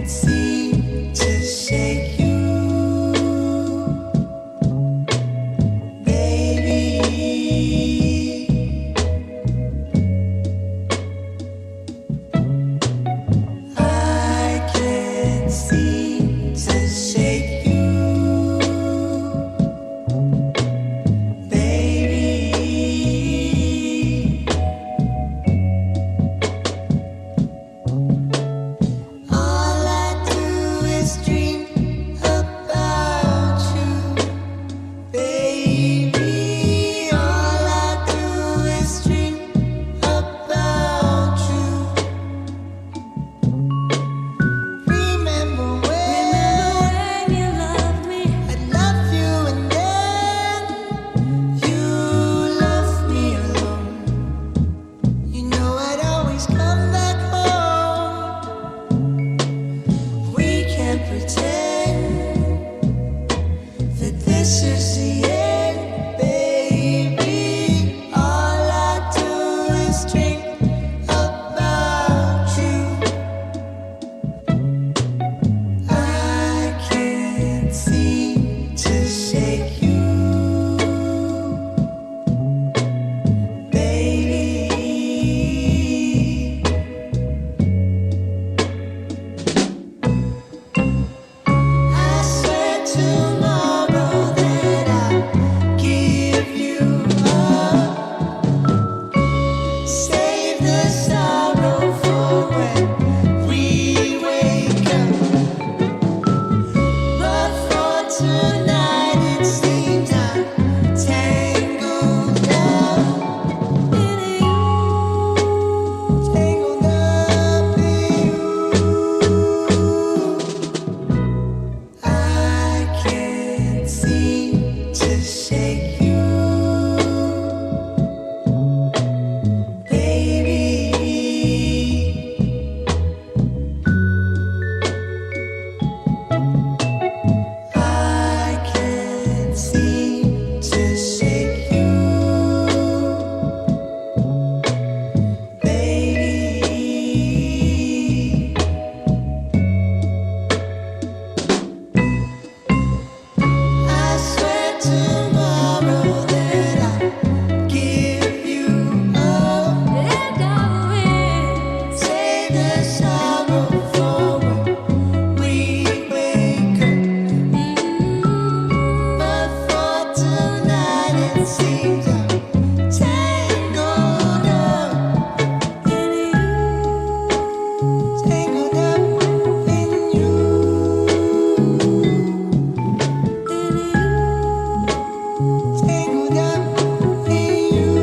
seem to shake you, baby. I can't seem to shake you, baby. All I do is dream about you, baby. All I do is dream about you. Remember when you loved me? I loved you, and then you left me alone. You know I'd always come back home. We can't pretend that this is the end, baby. All I do is dream about you. I can't seem to shake you, baby. I swear tomorrow that I'll give you up. Save the sorrow for when we wake up. But for tonight it seems I'm tangled up in you, tangled up in you. I can't seem to shake you, baby. I can't seem to shake you, baby. I swear tomorrow that I'll give you up. And I will save the sorrow for when we wake up. But for tonight it seems I'm tangled up in you, tangled up in you, tangled up in you,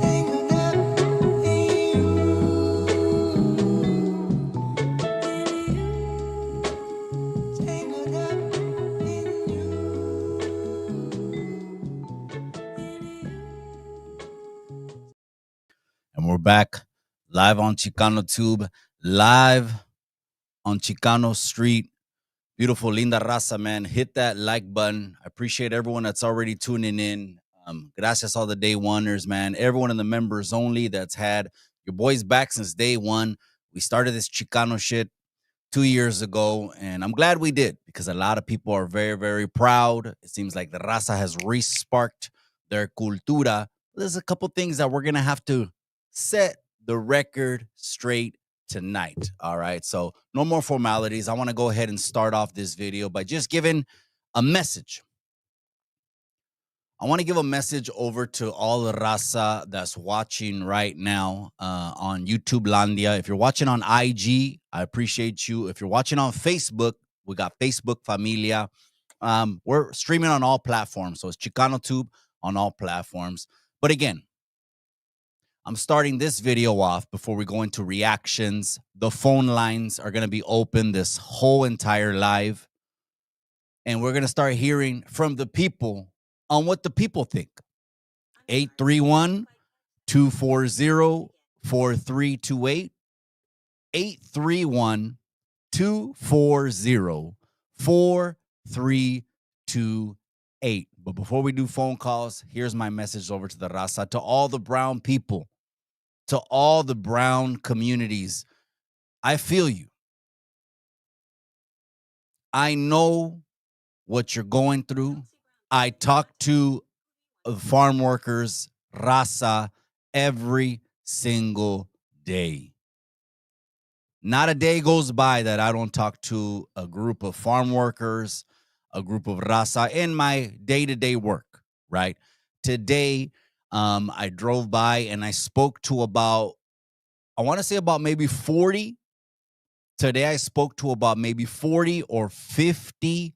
tangled up in you, tangled up in you. And we're back live on Chicano Tube, live on Chicano Street. Beautiful, linda raza, man. Hit that like button. I appreciate everyone that's already tuning in. Gracias all the day oneers, man. Everyone in the members only that's had your boys back since day one. We started this Chicano shit 2 years ago, and I'm glad we did because a lot of people are very, very proud. It seems like the raza has re-sparked their cultura. There's a couple things that we're gonna have to set the record straight tonight. All right, so no more formalities. I want to go ahead and start off this video by just giving a message. I want to give a message over to all the raza that's watching right now on YouTube Landia. If you're watching on IG, I appreciate you. If you're watching on Facebook, we got Facebook Familia. We're streaming on all platforms, so it's Chicano Tube on all platforms. But again, I'm starting this video off before we go into reactions. The phone lines are going to be open this whole entire live. And we're going to start hearing from the people on what the people think. 831-240-4328. 831-240-4328. But before we do phone calls, here's my message over to the raza, to all the brown people, to all the brown communities. I feel you. I know what you're going through. I talk to farm workers, Raza, every single day. Not a day goes by that I don't talk to a group of farm workers, a group of Raza in my day-to-day work, right? Today, I drove by and I spoke to about, I want to say about maybe 40. Today, I spoke to about maybe 40 or 50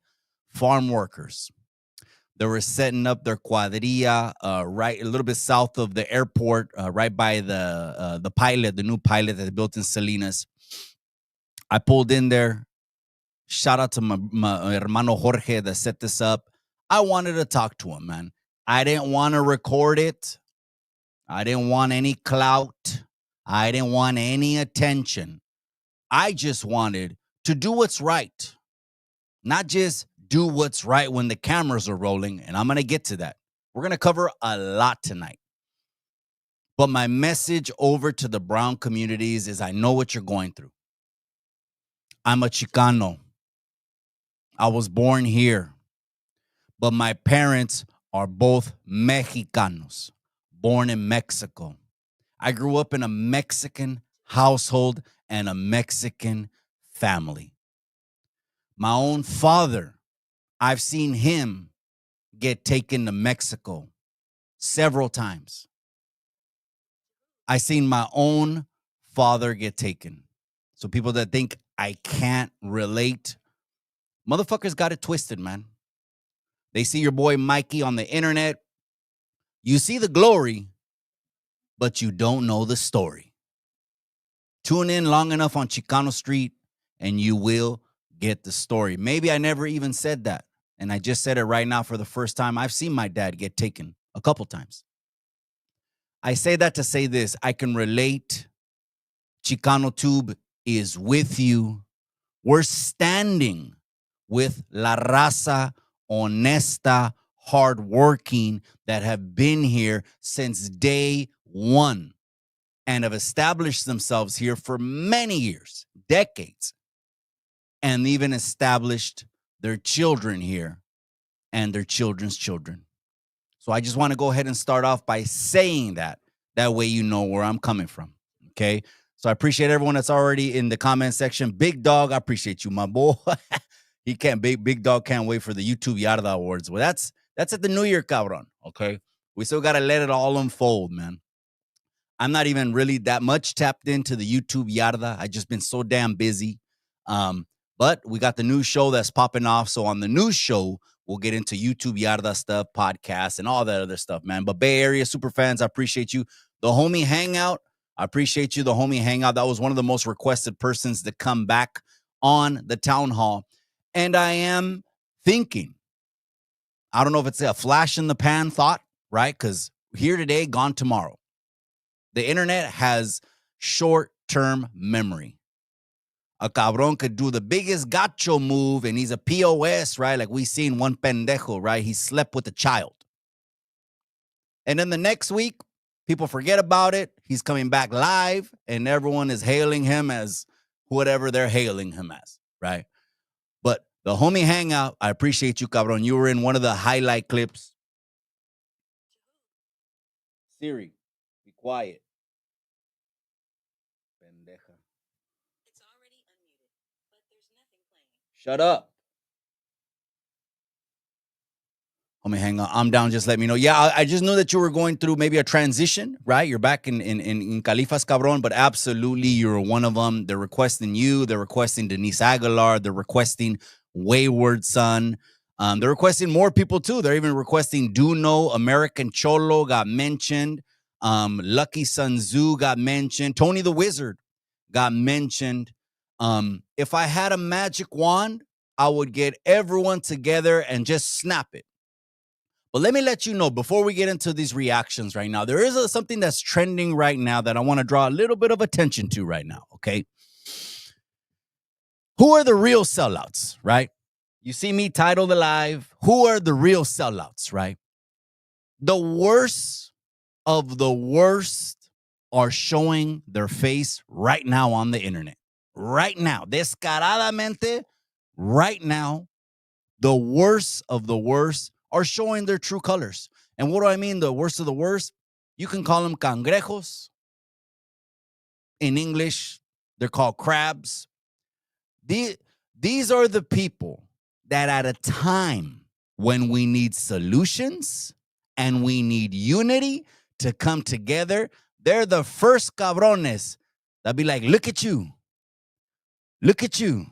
farm workers. They were setting up their cuadrilla right a little bit south of the airport, right by the pilot, the new pilot that they built in Salinas. I pulled in there. Shout out to my hermano Jorge that set this up. I wanted to talk to him, man. I didn't want to record it. I didn't want any clout. I didn't want any attention. I just wanted to do what's right. Not just do what's right when the cameras are rolling, and I'm going to get to that. We're going to cover a lot tonight. But my message over to the brown communities is I know what you're going through. I'm a Chicano. I was born here. But my parents are both Mexicanos, born in Mexico. I grew up in a Mexican household and a Mexican family. My own father, I've seen him get taken to Mexico several times. I seen my own father get taken. So people that think I can't relate, motherfuckers got it twisted, man. They see your boy Mikey on the internet. You see the glory, but you don't know the story. Tune in long enough on Chicano Street and you will get the story. Maybe I never even said that. And I just said it right now for the first time. I've seen my dad get taken a couple times. I say that to say this. I can relate. Chicano Tube is with you. We're standing with La Raza honesta, hardworking that have been here since day one and have established themselves here for many years, decades, and even established their children here and their children's children. So I just want to go ahead and start off by saying that. That way you know where I'm coming from, okay? So I appreciate everyone that's already in the comment section. Big Dog, I appreciate you, my boy. Big Dog can't wait for the YouTube Yarda Awards. Well, that's at the New Year, cabron, okay? We still got to let it all unfold, man. I'm not even really that much tapped into the YouTube Yarda. I just been so damn busy. But we got the new show that's popping off. So on the new show, we'll get into YouTube Yarda stuff, podcasts, and all that other stuff, man. But Bay Area super fans, I appreciate you. The homie Hangout, I appreciate you. The homie Hangout, that was one of the most requested persons to come back on the town hall. And I am thinking, I don't know if it's a flash in the pan thought, right? Because here today, gone tomorrow. The internet has short-term memory. A cabron could do the biggest gacho move, and he's a POS, right? Like we seen one pendejo, right? He slept with a child. And then the next week, people forget about it. He's coming back live, and everyone is hailing him as whatever they're hailing him as, right? But the homie Hangout, I appreciate you, cabron. You were in one of the highlight clips. Siri, be quiet. Pendeja. It's already unmuted, but there's nothing playing. Shut up. Homie Hangout, I'm down. Just let me know. Yeah, I just knew that you were going through maybe a transition, right? You're back in Califas, cabron, but absolutely you're one of them. They're requesting you. They're requesting Denise Aguilar. They're requesting Wayward Son. They're requesting more people too. They're even requesting Duno, American Cholo got mentioned. Lucky Sun Zoo got mentioned. Tony the Wizard got mentioned. If I had a magic wand, I would get everyone together and just snap it. But let me let you know, before we get into these reactions right now, there is something that's trending right now that I want to draw a little bit of attention to right now, okay? Who are the real sellouts, right? You see me title the live, who are the real sellouts, right? The worst of the worst are showing their face right now on the internet. Right now. Descaradamente, right now, the worst of the worst are showing their true colors. And what do I mean, the worst of the worst? You can call them cangrejos. In English, they're called crabs. These are the people that at a time when we need solutions and we need unity to come together, they're the first cabrones that be like, look at you. Look at you.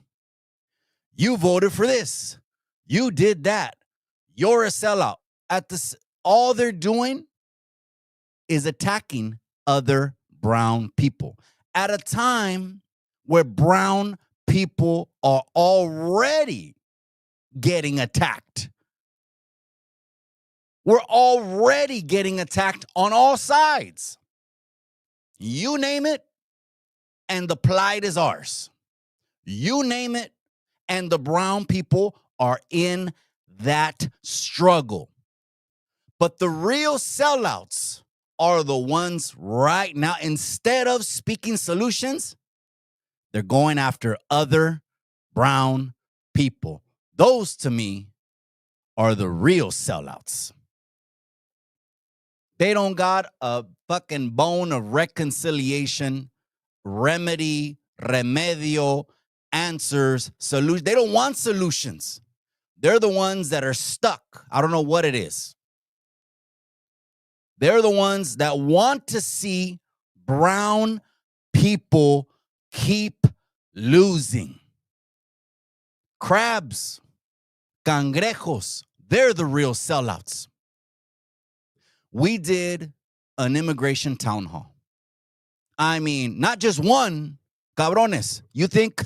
You voted for this. You did that. You're a sellout. All they're doing is attacking other brown people at a time where brown people are already getting attacked. We're already getting attacked on all sides. You name it, and the plight is ours. You name it, and the brown people are in that struggle. But the real sellouts are the ones right now, instead of speaking solutions, they're going after other brown people. Those, to me, are the real sellouts. They don't got a fucking bone of reconciliation, remedy, remedio, answers, solutions. They don't want solutions. They're the ones that are stuck. I don't know what it is. They're the ones that want to see brown people keep losing. Crabs, cangrejos, they're the real sellouts. We did an immigration town hall. I mean, not just one, cabrones. You think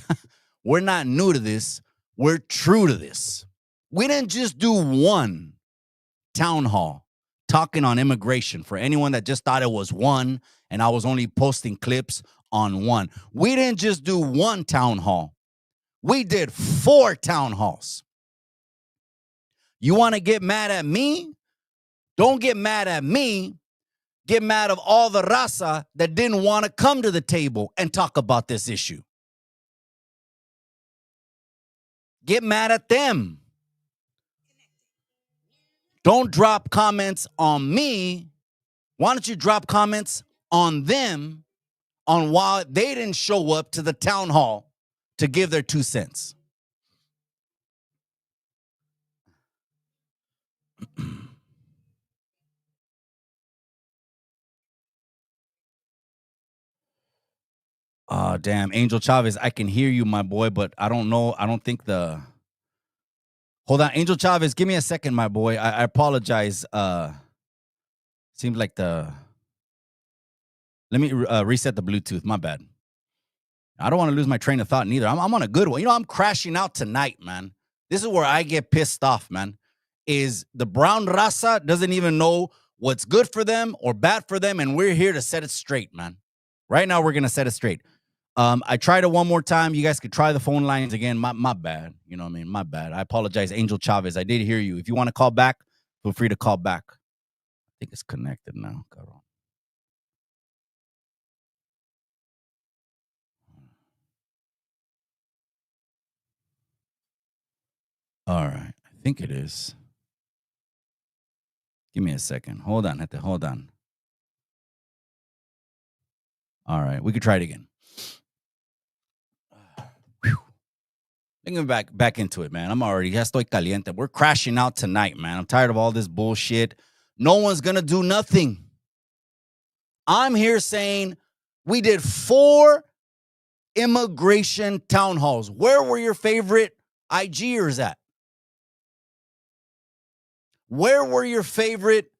we're not new to this? We're true to this. We didn't just do one town hall talking on immigration for anyone that just thought it was one and I was only posting clips on one. We didn't just do one town hall. We did 4 town halls. You want to get mad at me? Don't get mad at me. Get mad of all the Raza that didn't want to come to the table and talk about this issue. Get mad at them. Don't drop comments on me. Why don't you drop comments on them on why they didn't show up to the town hall to give their 2 cents? Oh, damn. Angel Chavez, I can hear you, my boy, but I don't know. I don't think the... Hold on. Angel Chavez, give me a second, my boy. I apologize. Seems like the... Let me reset the Bluetooth. My bad. I don't want to lose my train of thought neither. I'm on a good one. You know, I'm crashing out tonight, man. This is where I get pissed off, man. Is the brown raza doesn't even know what's good for them or bad for them, and we're here to set it straight, man. Right now, we're going to set it straight. I tried it one more time. You guys could try the phone lines again. My bad. You know what I mean? My bad. I apologize, Angel Chavez. I did hear you. If you want to call back, feel free to call back. I think it's connected now. All right. I think it is. Give me a second. Hold on. Hold on. All right. We could try it again. Get back into it, man. I'm already, ya estoy caliente. We're crashing out tonight, man. I'm tired of all this bullshit. No one's going to do nothing. I'm here saying we did 4 immigration town halls. Where were your favorite IGers at? Where were your favorite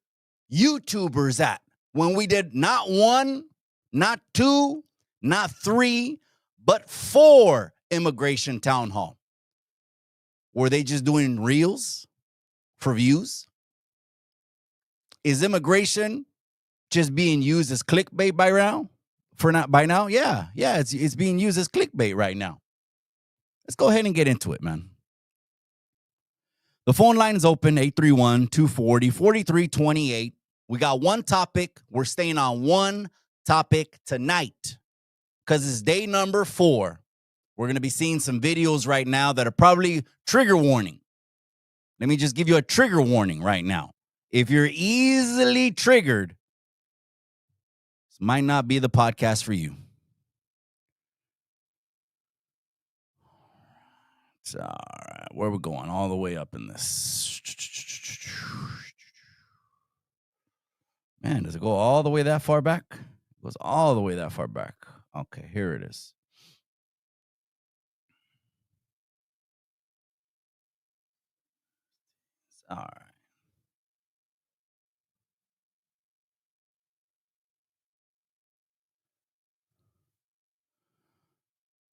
YouTubers at when we did not 1, not 2, not 3, but 4 immigration town hall? Were they just doing reels for views? Is immigration just being used as clickbait by now? Yeah, it's being used as clickbait right now. Let's go ahead and get into it, man. The phone line is open, 831-240-4328. We got one topic. We're staying on one topic tonight because it's day number 4. We're going to be seeing some videos right now that are probably trigger warning. Let me just give you a trigger warning right now. If you're easily triggered, this might not be the podcast for you. All right, where are we going? All the way up in this. Man, does it go all the way that far back? It goes all the way that far back. Okay, here it is. All right.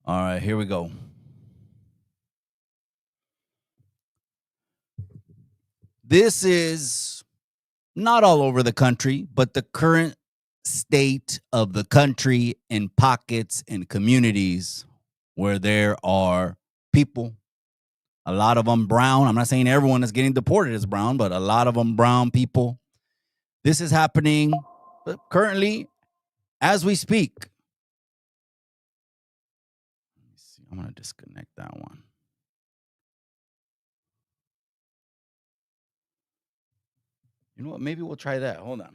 All right, here we go. This is not all over the country, but the current state of the country in pockets and communities where there are people, a lot of them brown. I'm not saying everyone is getting deported is brown, but a lot of them brown people. This is happening currently as we speak. Let me see. I'm going to disconnect that one. You know what? Maybe we'll try that. Hold on.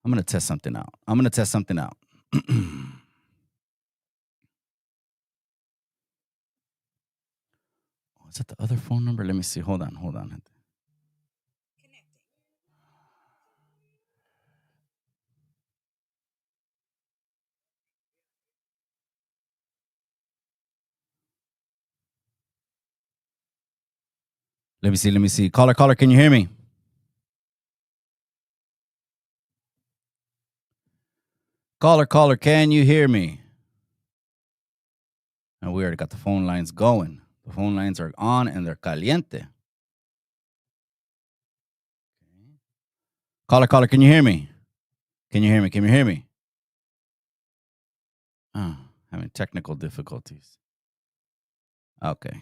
I'm going to test something out. Oh, is that the other phone number? Let me see. Hold on. Connecting. Let me see. Caller, can you hear me? Caller, can you hear me? And we already got the phone lines going. The phone lines are on and they're caliente. Caller, can you hear me? Can you hear me? Oh, having technical difficulties. Okay.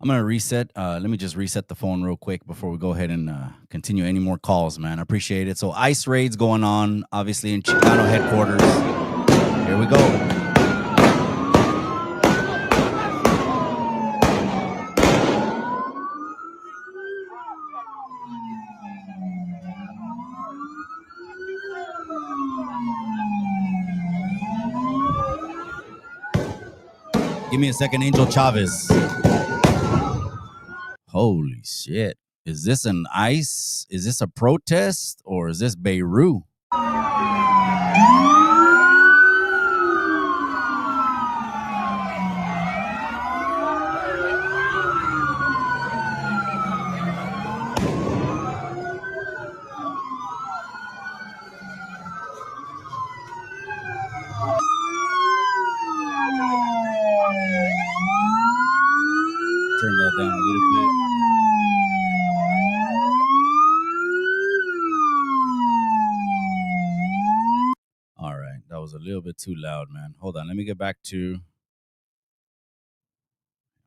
I'm going to reset. Let me just reset the phone real quick before we go ahead and continue any more calls, man. I appreciate it. So ICE raids going on, obviously, in Chicano headquarters. Here we go. Give me a second, Angel Chavez. Holy shit. Is this an ICE? Is this a protest or is this Beirut? Turn that down a little bit. All right, that was a little bit too loud, man. Hold on, let me get back to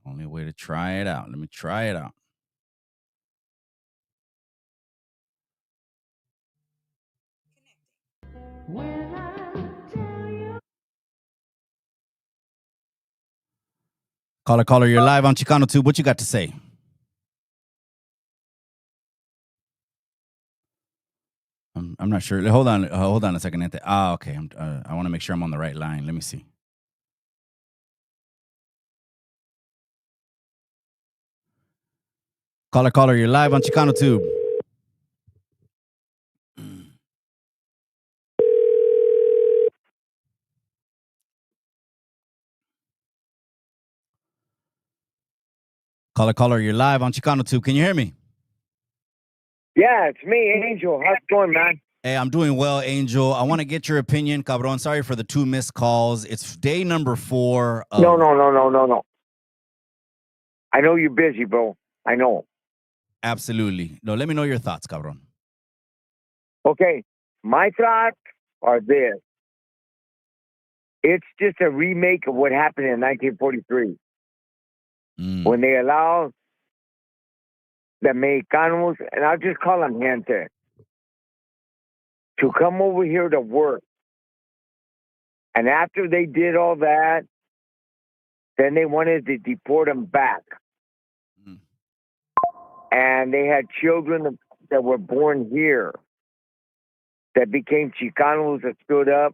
only way to try it out. Let me try it out. Caller, you're live on Chicano Tube. What you got to say? I'm not sure. Hold on a second. Okay. I want to make sure I'm on the right line. Let me see. Caller, you're live on Chicano Tube. Caller, you're live on Chicano Tube. Can you hear me? Yeah, it's me, Angel. How's it going, man? Hey, I'm doing well, Angel. I want to get your opinion, cabron. Sorry for the 2 missed calls. It's day number 4. No. I know you're busy, bro. I know. Absolutely. No, let me know your thoughts, cabron. Okay, my thoughts are this. It's just a remake of what happened in 1943 when they allowed the Mexicanos, and I'll just call them gente, to come over here to work. And after they did all that, then they wanted to deport them back. Mm. And they had children that were born here that became Chicanos that stood up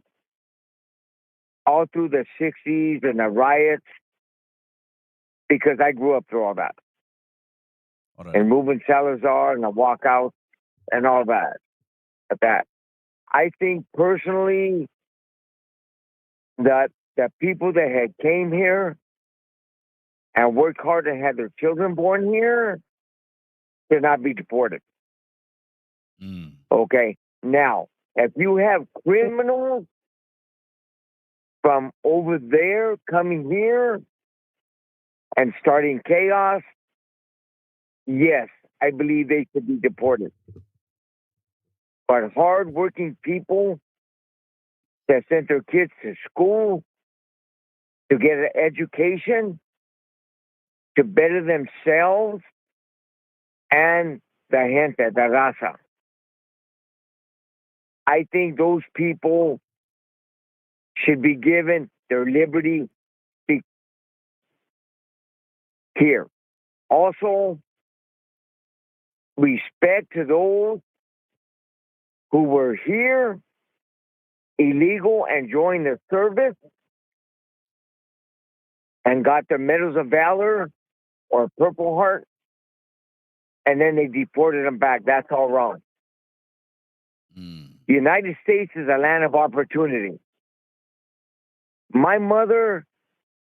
all through the 60s and the riots, because I grew up through all that. Órale. And Ruben Salazar and the walkouts and all that. I think personally that the people that had came here and worked hard and had their children born here should not be deported. Mm. Okay. Now, if you have criminals from over there coming here and starting chaos, yes, I believe they should be deported. But hard-working people that sent their kids to school to get an education, to better themselves and the gente, the raza. I think those people should be given their liberty here. Also, respect to those who were here illegal and joined the service and got their medals of valor or Purple Heart, and then they deported them back. That's all wrong. Mm. The United States is a land of opportunity. My mother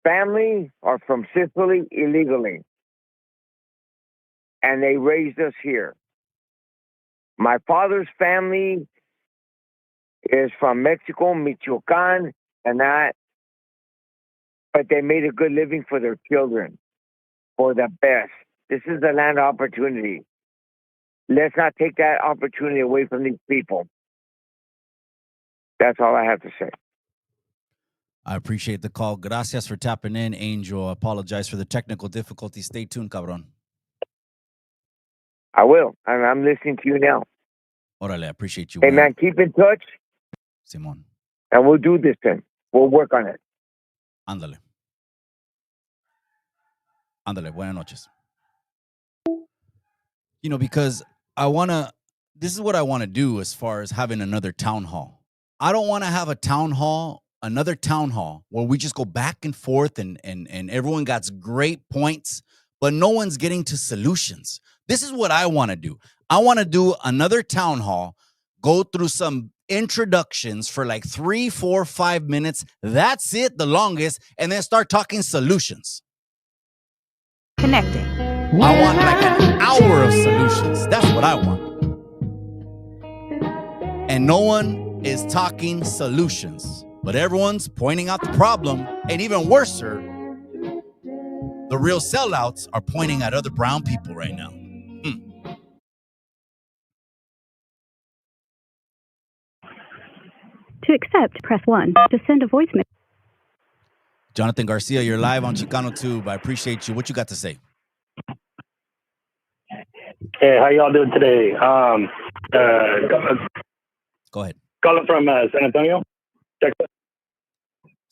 family are from Sicily illegally, and they raised us here. My father's family is from Mexico, Michoacan, and that, but they made a good living for their children, for the best. This is the land of opportunity. Let's not take that opportunity away from these people. That's all I have to say. I appreciate the call. Gracias for tapping in, Angel. I apologize for the technical difficulties. Stay tuned, cabron. I will, and I'm listening to you now. Órale, I appreciate you. Hey, man, keep in touch, Simón. and we'll do this thing. We'll work on it. Ándale. Ándale, buenas noches. You know, because this is what I want to do as far as having another town hall. I don't want to have another town hall where we just go back and forth and everyone got great points, but no one's getting to solutions. This is what I want to do. I want to do another town hall, go through some introductions for like 3, 4, 5 minutes. That's it, the longest, and then start talking solutions. Connecting. I want like an hour of solutions. That's what I want. And no one is talking solutions, but everyone's pointing out the problem. And even worse, the real sellouts are pointing at other brown people right now. To accept, press 1. To send a voice message. Jonathan Garcia, you're live on Chicano Tube. I appreciate you. What you got to say? Hey, how y'all doing today? Go ahead. Calling from San Antonio, Texas,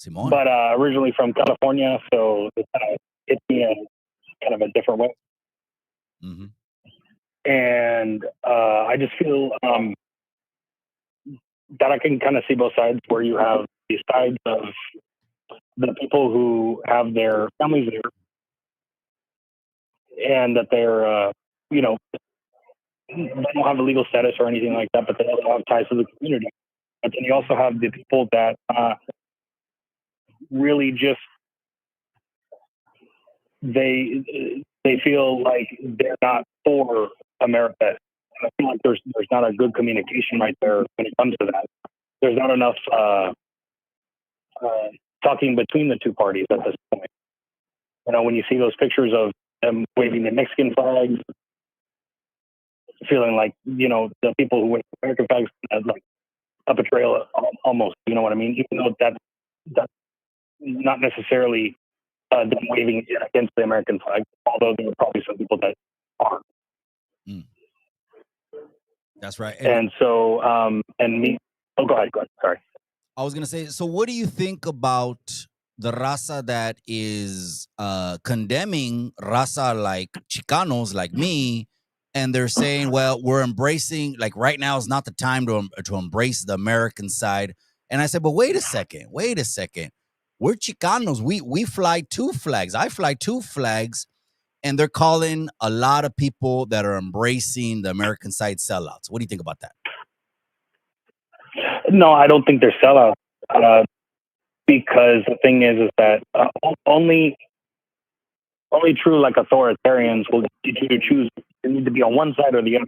Simón. but originally from California, so it kind of hit me in kind of a different way. Mm-hmm. And I just feel that I can kind of see both sides, where you have the sides of the people who have their families there and that they're, they don't have a legal status or anything like that, but they also have ties to the community. But then you also have the people that really just they feel like they're not for America. And I feel like there's not a good communication right there when it comes to that. There's not enough talking between the two parties at this point. When you see those pictures of them waving the Mexican flags, feeling like the people who wave the American flags as like a betrayal almost. You know what I mean? Even though that's not necessarily them waving against the American flag, although there are probably some people that are. That's right. And so, and me, oh, go ahead. Sorry. I was gonna say, so what do you think about the raza that is condemning raza like Chicanos like me, and they're saying, well, we're embracing, like, right now is not the time to embrace the American side. And I said, but wait a second. We're Chicanos. We fly two flags. I fly two flags, and they're calling a lot of people that are embracing the American side sellouts. What do you think about that? No, I don't think they're sellouts. Because the thing is that only true like authoritarians will get you to choose. You need to be on one side or the other,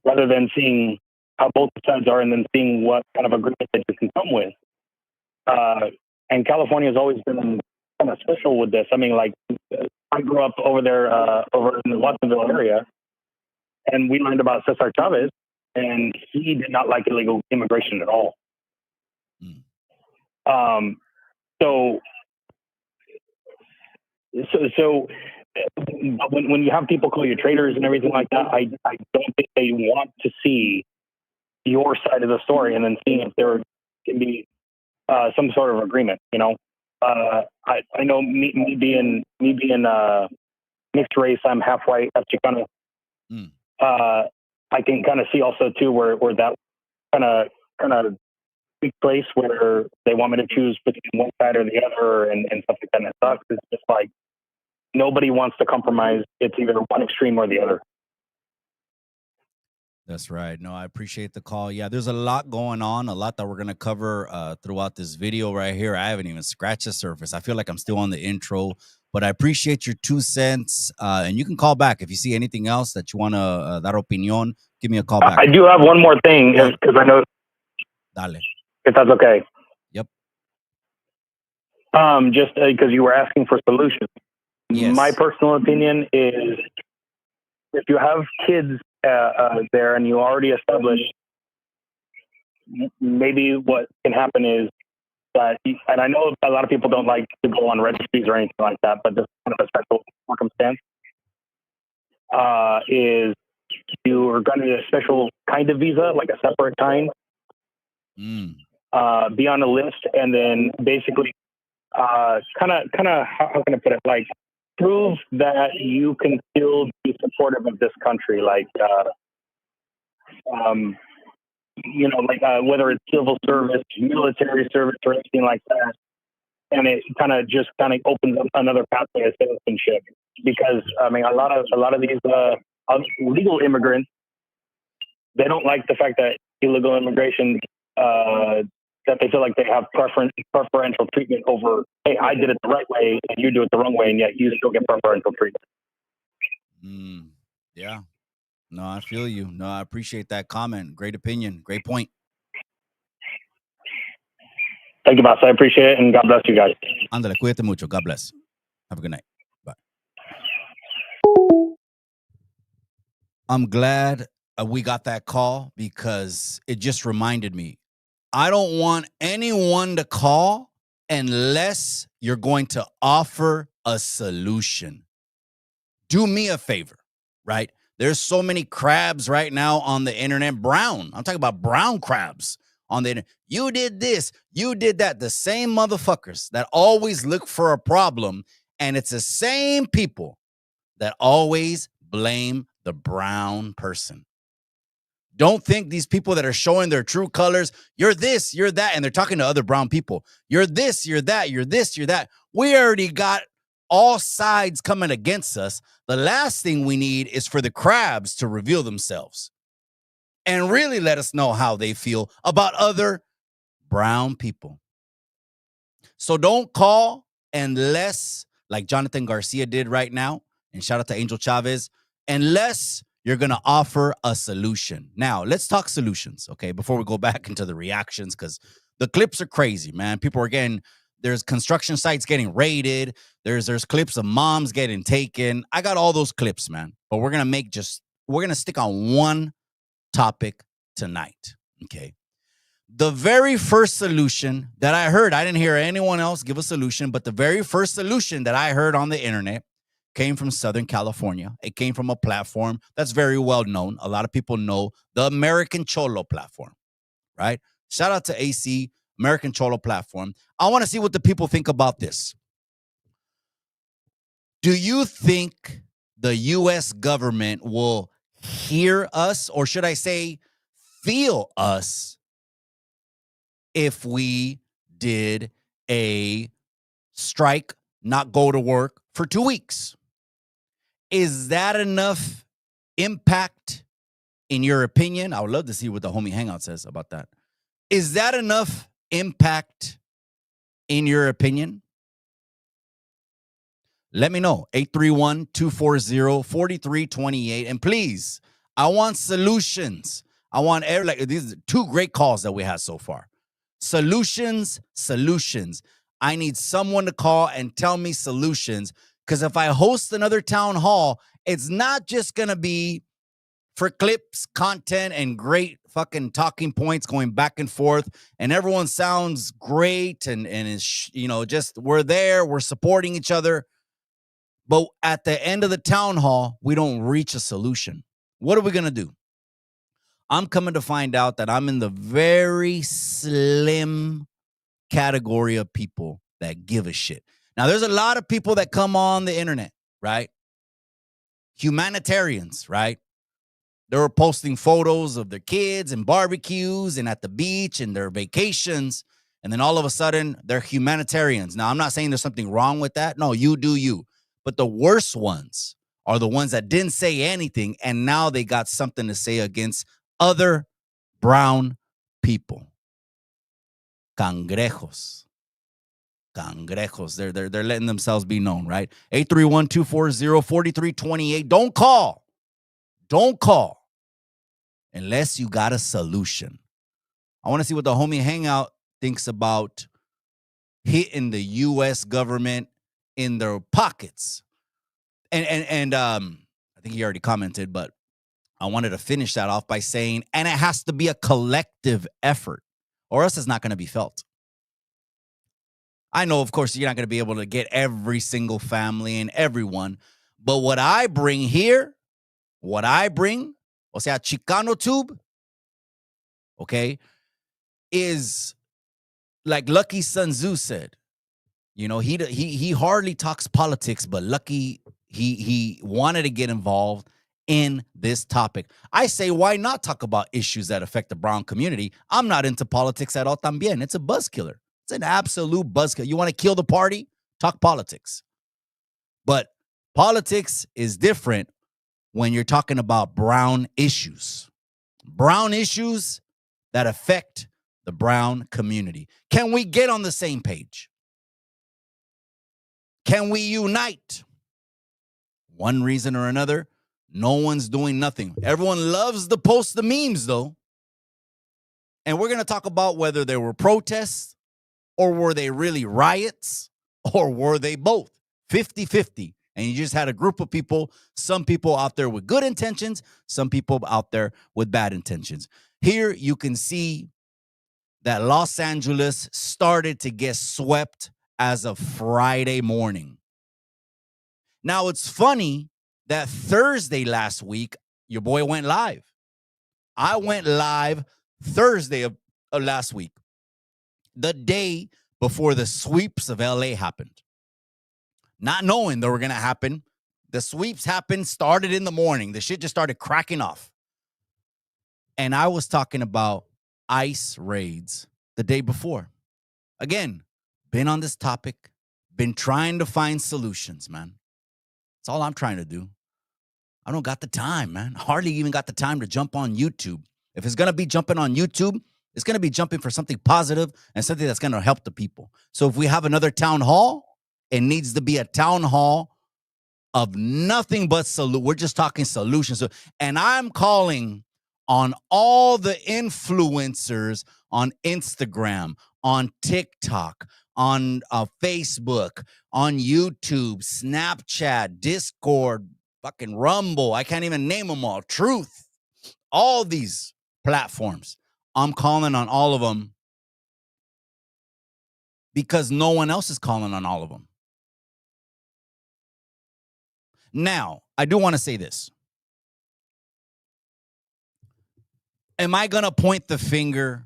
rather than seeing how both sides are and then seeing what kind of agreement that you can come with. And California has always been kind of special with this. I mean, like, I grew up over there, over in the Watsonville area, and we learned about Cesar Chavez, and he did not like illegal immigration at all. So when you have people call you traitors and everything like that, I don't think they want to see your side of the story and then seeing if there can be some sort of agreement. You know, I know me being mixed race, I'm half white, half Chicano. I can kind of see also too where that kind of big place where they want me to choose between one side or the other and stuff like that. And it sucks. It's just like nobody wants to compromise. It's either one extreme or the other. That's right. No, I appreciate the call. Yeah, there's a lot going on, a lot that we're going to cover throughout this video right here. I haven't even scratched the surface. I feel like I'm still on the intro, but I appreciate your 2 cents. And you can call back if you see anything else that you want to, dar opinion, give me a call back. I do have one more thing because I know. Dale. If that's okay. Yep. Just because you were asking for solutions. Yes. My personal opinion is if you have kids there and you already established, maybe what can happen is that, and I know a lot of people don't like to go on registries or anything like that, but this is kind of a special circumstance, is you are going to get a special kind of visa, like a separate kind. Be on a list, and then basically kind of how can I put it, like prove that you can still be supportive of this country, like you know, like whether it's civil service, military service, or anything like that. And it kind of opens up another pathway of citizenship, because I mean a lot of these legal immigrants, they don't like the fact that illegal immigration, that they feel like they have preferential treatment over, hey, I did it the right way and you do it the wrong way, and yet you still get preferential treatment. Yeah. No, I feel you. No, I appreciate that comment. Great opinion. Great point. Thank you, boss. I appreciate it, and God bless you guys. Ándale, cuídate mucho. God bless. Have a good night. Bye. I'm glad we got that call, because it just reminded me, I don't want anyone to call unless you're going to offer a solution. Do me a favor, right? There's so many crabs right now on the internet. Brown. I'm talking about brown crabs on the internet. You did this. You did that. The same motherfuckers that always look for a problem. And it's the same people that always blame the brown person. Don't think these people that are showing their true colors, you're this, you're that, and they're talking to other brown people. You're this, you're that, you're this, you're that. We already got all sides coming against us. The last thing we need is for the crabs to reveal themselves and really let us know how they feel about other brown people. So don't call unless, like Jonathan Garcia did right now, and shout out to Angel Chavez, unless you're going to offer a solution. Now, let's talk solutions, okay, before we go back into the reactions, because the clips are crazy, man. People are getting, there's construction sites getting raided. There's clips of moms getting taken. I got all those clips, man. But we're going to stick on one topic tonight, okay? The very first solution that I heard, I didn't hear anyone else give a solution, but the very first solution that I heard on the internet came from Southern California. It came from a platform that's very well known. A lot of people know the American Cholo platform, right? Shout out to AC, American Cholo platform. I want to see what the people think about this. Do you think the U.S. government will hear us, or should I say, feel us, if we did a strike, not go to work for 2 weeks? Is that enough impact, in your opinion? I would love to see what the homie Hangout says about that. Is that enough impact, in your opinion? Let me know. 831-240-4328. And please, I want solutions. I want these are 2 great calls that we had so far. Solutions. I need someone to call and tell me solutions. Because if I host another town hall, it's not just going to be for clips, content, and great fucking talking points going back and forth. And everyone sounds great. And is, just we're there. We're supporting each other. But at the end of the town hall, we don't reach a solution. What are we going to do? I'm coming to find out that I'm in the very slim category of people that give a shit. Now, there's a lot of people that come on the internet, right? Humanitarians, right? They were posting photos of their kids and barbecues and at the beach and their vacations. And then all of a sudden, they're humanitarians. Now, I'm not saying there's something wrong with that. No, you do you. But the worst ones are the ones that didn't say anything, and now they got something to say against other brown people. Cangrejos. They're letting themselves be known, right? 831-240-4328. Don't call unless you got a solution. I want to see what the homie Hangout thinks about hitting the U.S. government in their pockets. And I think he already commented, but I wanted to finish that off by saying, and it has to be a collective effort, or else it's not going to be felt. I know, of course, you're not going to be able to get every single family and everyone, but what I bring here, o sea, Chicano Tube, okay, is like Lucky Sun Tzu said. He hardly talks politics, but Lucky, he wanted to get involved in this topic. I say, why not talk about issues that affect the brown community? I'm not into politics at all también. It's a buzzkiller. It's an absolute buzzkill. You want to kill the party? Talk politics. But politics is different when you're talking about brown issues. Brown issues that affect the brown community. Can we get on the same page? Can we unite? One reason or another, no one's doing nothing. Everyone loves to post the memes, though. And we're going to talk about whether there were protests, or were they really riots, or were they both? 50-50. And you just had a group of people, some people out there with good intentions, some people out there with bad intentions. Here you can see that Los Angeles started to get swept as of Friday morning. Now, it's funny that Thursday last week, your boy went live. I went live Thursday of last week, the day before the sweeps of LA happened. Not knowing they were going to happen. The sweeps happened, started in the morning. The shit just started cracking off. And I was talking about ICE raids the day before. Again, been on this topic, been trying to find solutions, man. That's all I'm trying to do. I don't got the time, man. Hardly even got the time to jump on YouTube. If it's going to be jumping on YouTube, it's going to be jumping for something positive and something that's going to help the people. So if we have another town hall, it needs to be a town hall of nothing but we're just talking solutions. And I'm calling on all the influencers on Instagram, on TikTok, on Facebook, on YouTube, Snapchat, Discord, fucking Rumble. I can't even name them all. Truth. All these platforms. I'm calling on all of them because no one else is calling on all of them. Now, I do want to say this. Am I going to point the finger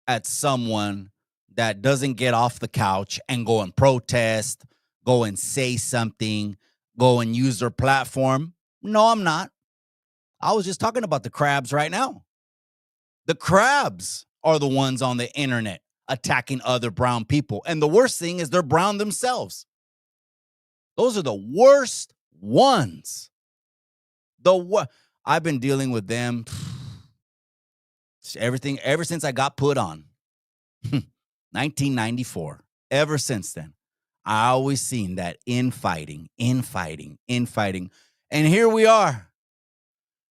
at someone that doesn't get off the couch and go and protest, go and say something, go and use their platform? No, I'm not. I was just talking about the crabs right now. The crabs are the ones on the internet attacking other brown people. And the worst thing is they're brown themselves. Those are the worst ones. I've been dealing with them everything ever since I got put on. 1994. Ever since then, I always seen that infighting. And here we are.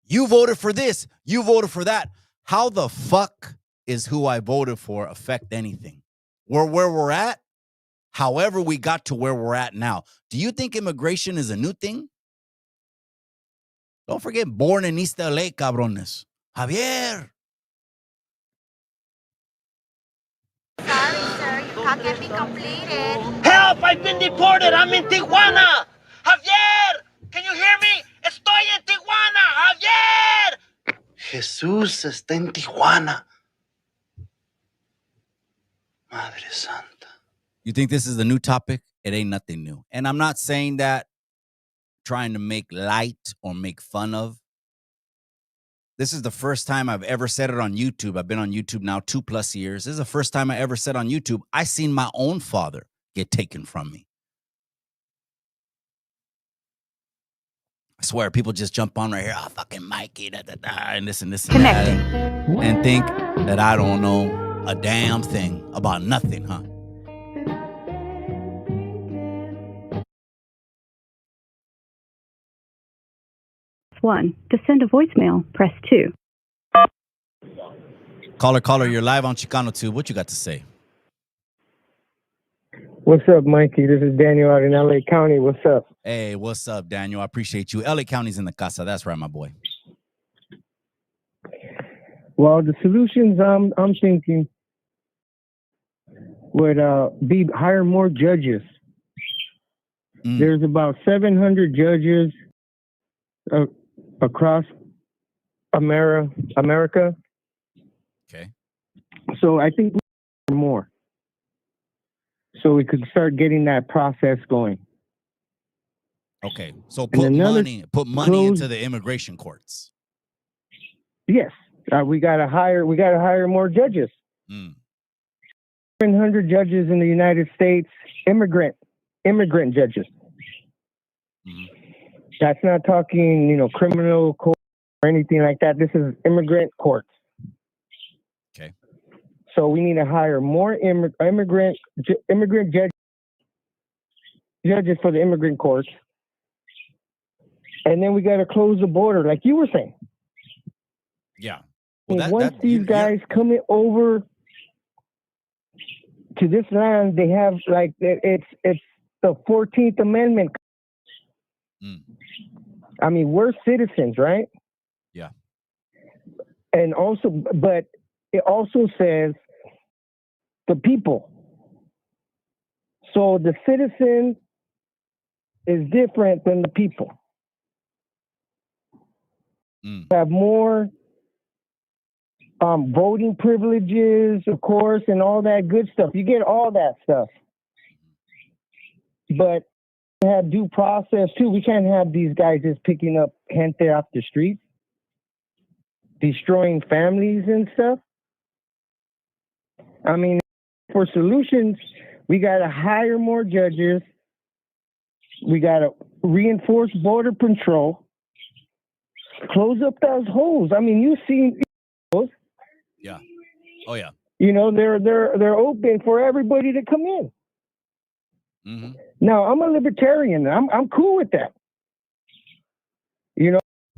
You voted for this. You voted for that. How the fuck is who I voted for affect anything? Where we're at, however we got to where we're at now. Do you think immigration is a new thing? Don't forget, born in East LA, cabrones. Javier. Sorry, sir, your call can't be completed. Help! I've been deported! I'm in Tijuana! Javier! Can you hear me? Estoy en Tijuana! Javier! Jesús está en Tijuana. Madre Santa. You think this is a new topic? It ain't nothing new. And I'm not saying that trying to make light or make fun of. This is the first time I've ever said it on YouTube. I've been on YouTube now 2+ years. This is the first time I ever said on YouTube, I seen my own father get taken from me. I swear, people just jump on right here, oh, fucking Mikey, and this and this and that, and think that I don't know a damn thing about nothing, huh? One. To send a voicemail, press 2. Caller, you're live on Chicano Tube. What you got to say? What's up, Mikey? This is Daniel out in LA County. What's up? Hey, what's up, Daniel? I appreciate you. LA County's in the casa. That's right, my boy. Well, the solutions I'm thinking would be hire more judges. There's about 700 judges across America. Okay. So I think we need more. So we could start getting that process going. Okay. So put money into the immigration courts. Yes. We gotta hire more judges. 700 judges in the United States, immigrant judges. That's not talking, criminal court or anything like that. This is immigrant courts. Okay. So we need to hire more immigrant judges for the immigrant courts. And then we got to close the border, like you were saying. Yeah. Well, once these guys come over to this land, they have it's the 14th Amendment. I mean, we're citizens, right? Yeah. And also, but it also says the people. So the citizen is different than the people. Have more voting privileges, of course, and all that good stuff. You get all that stuff. But have due process too. We can't have these guys just picking up gente off the streets, destroying families and stuff. I mean, for solutions, we got to hire more judges. We got to reinforce border control. Close up those holes. I mean, you've seen those. Yeah. Oh yeah. They're open for everybody to come in. Now, I'm a libertarian. I'm cool with that.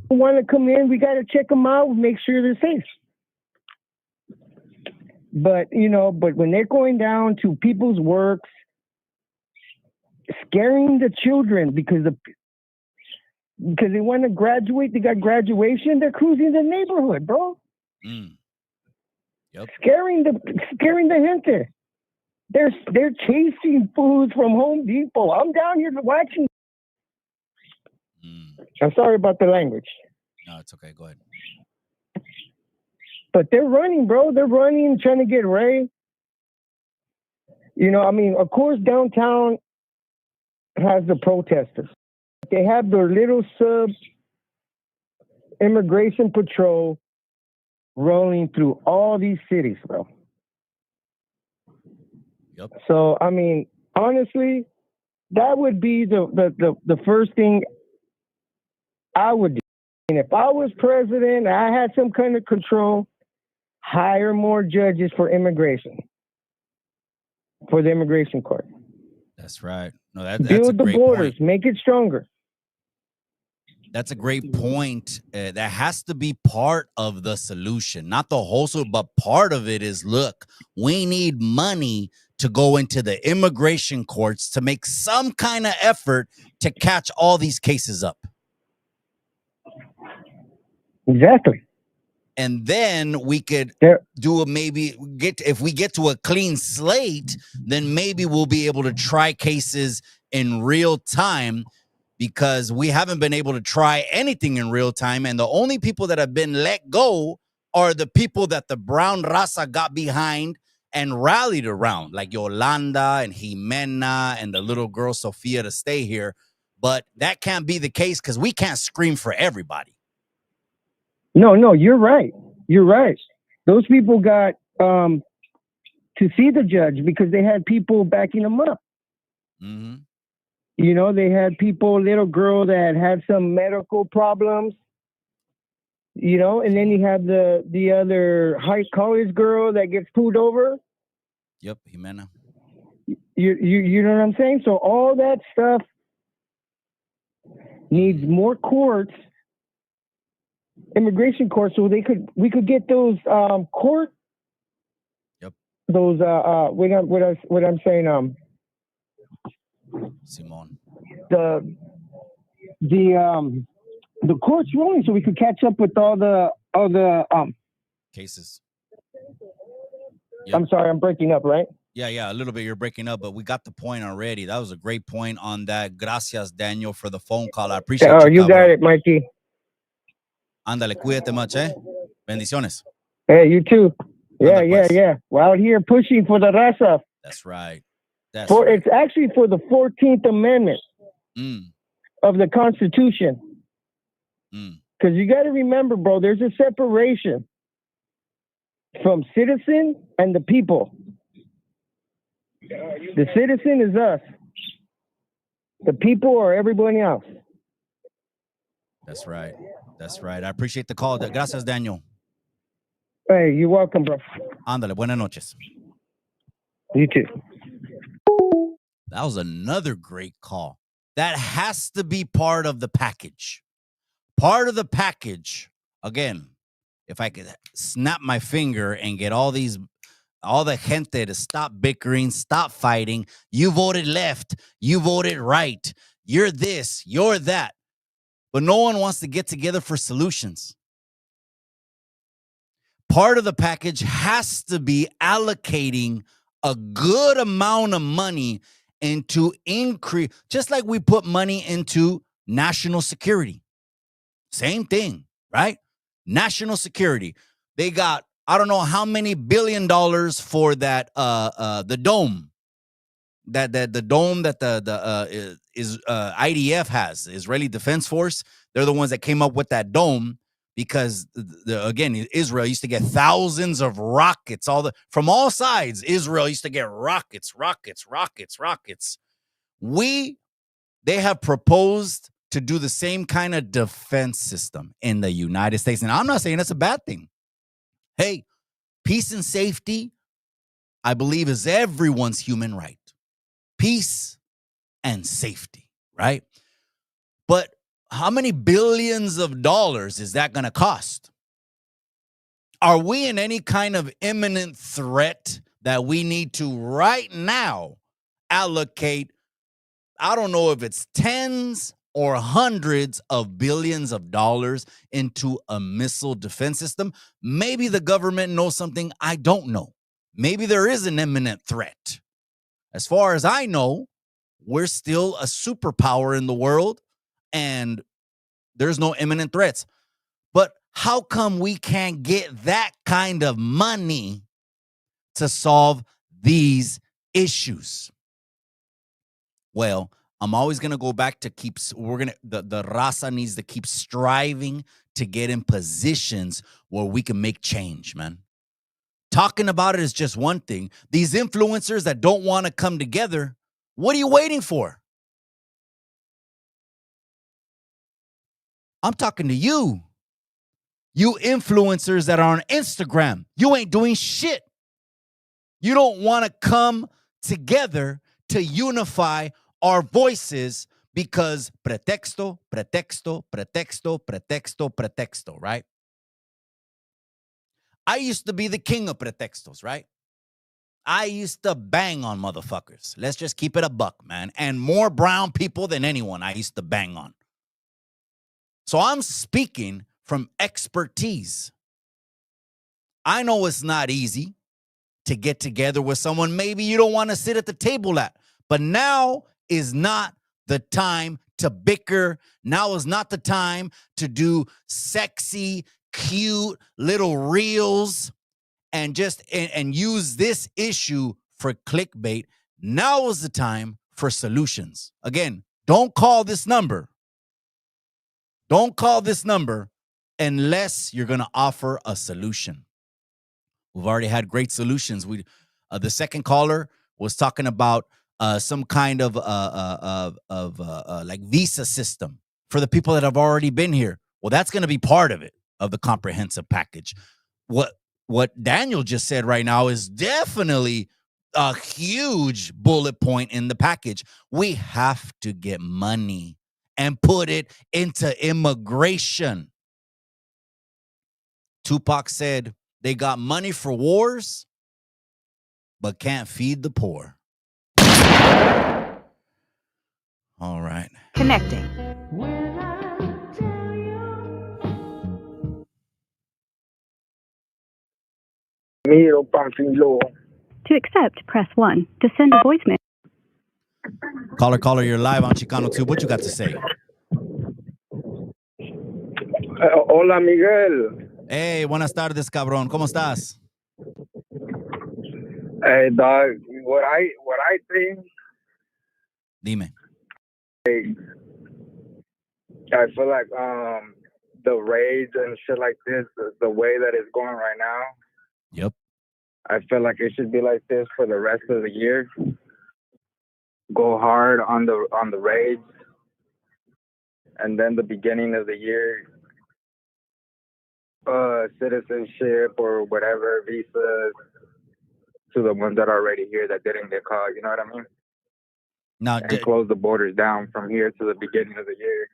Want to come in, we got to check them out, make sure they're safe. But when they're going down to people's works, scaring the children because they want to graduate, they got graduation, they're cruising the neighborhood, bro. Yep. Scaring the gente. They're chasing foods from Home Depot. I'm down here watching. I'm sorry about the language. No, it's okay. Go ahead. But they're running, bro. They're running, trying to get Ray. You know, I mean, of course, downtown has the protesters. They have their little sub immigration patrol rolling through all these cities, bro. Yep. So, I mean, honestly, that would be the first thing I would do. And if I was president, I had some kind of control, hire more judges for immigration, for the immigration court. That's right. No, that's Build a the great borders, point. make it stronger. That's a great point. That has to be part of the solution, not the whole solution, but part of it is, look, we need money to go into the immigration courts to make some kind of effort to catch all these cases up. Exactly. And then we could do if we get to a clean slate, then maybe we'll be able to try cases in real time, because we haven't been able to try anything in real time. And the only people that have been let go are the people that the brown raza got behind and rallied around, like Yolanda and Jimena and the little girl Sofia to stay here. But that can't be the case because we can't scream for everybody. No, you're right. You're right. Those people got to see the judge because they had people backing them up. Mm-hmm. You know, they had people, little girl that had some medical problems, you know, and then you have the other high college girl that gets pulled over. Yep, Jimena. You know what I'm saying? So all that stuff needs more courts, immigration courts, so we could get those court. Yep. Those what I'm saying Simon. The courts rolling, so we could catch up with all the cases. Yep. I'm sorry, I'm breaking up, right? Yeah, a little bit. You're breaking up, but we got the point already. That was a great point on that. Gracias, Daniel, for the phone call. I appreciate you. You got it, Mikey. Ándale, cuídate much, eh? Bendiciones. Hey, you too. Yeah. We're out here pushing for the Raza. That's right. It's actually for the 14th Amendment of the Constitution. Because you got to remember, bro, there's a separation from citizen and the people. The citizen is us. The people are everybody else. That's right. I appreciate the call. Gracias, Daniel. Hey, you're welcome, bro. Ándale, buenas noches. You too. That was another great call. That has to be part of the package. Part of the package, again, if I could snap my finger and get all the gente to stop bickering, stop fighting. You voted left. You voted right. You're this, you're that. But no one wants to get together for solutions. Part of the package has to be allocating a good amount of money into increase, just like we put money into national security. Same thing, right? National security. They got, I don't know how many $1 billion for that the dome. The dome that the IDF has, Israeli Defense Force. They're the ones that came up with that dome because again, Israel used to get thousands of rockets from all sides. Israel used to get rockets. They have proposed to do the same kind of defense system in the United States. And I'm not saying that's a bad thing. Hey, peace and safety, I believe, is everyone's human right. Peace and safety, right? But how many billions of dollars is that going to cost? Are we in any kind of imminent threat that we need to right now allocate, I don't know if it's tens or hundreds of billions of dollars into a missile defense system? Maybe the government knows something I don't know. Maybe there is an imminent threat. As far as I know, we're still a superpower in the world, and There's no imminent threats. But how come we can't get that kind of money to solve these issues? Well, I'm always going to go back to the Raza needs to keep striving to get in positions where we can make change, man. Talking about it is just one thing. These influencers that don't want to come together, what are you waiting for? I'm talking to you. You influencers that are on Instagram, you ain't doing shit. You don't want to come together to unify our voices because pretexto, pretexto, pretexto, pretexto, pretexto, right? I used to be the king of pretextos, right? I used to bang on motherfuckers. Let's just keep it a buck, man. And more brown people than anyone I used to bang on. So I'm speaking from expertise. I know it's not easy to get together with someone maybe you don't want to sit at the table at, but now is not the time to bicker. Now is not the time to do sexy, cute little reels and just and use this issue for clickbait. Now is the time for solutions. Again, don't call this number. Don't call this number unless you're going to offer a solution. We've already had great solutions. The second caller was talking about some kind of like visa system for the people that have already been here. Well, that's going to be part of it, of the comprehensive package. What Daniel just said right now is definitely a huge bullet point in the package. We have to get money and put it into immigration. Tupac said they got money for wars, but can't feed the poor. All right. Connecting. To accept, press 1. To send a voicemail. Caller, you're live on Chicano Tube. What you got to say? Hola, Miguel. Hey, buenas tardes, cabrón. ¿Cómo estás? Hey, dog. What I think. Dime. I feel like the raids and shit like this, the way that it's going right now. Yep. I feel like it should be like this for the rest of the year. Go hard on the raids, and then the beginning of the year, citizenship or whatever visas to the ones that are already here that didn't get caught. You know what I mean? Now, and close the borders down from here to the beginning of the year.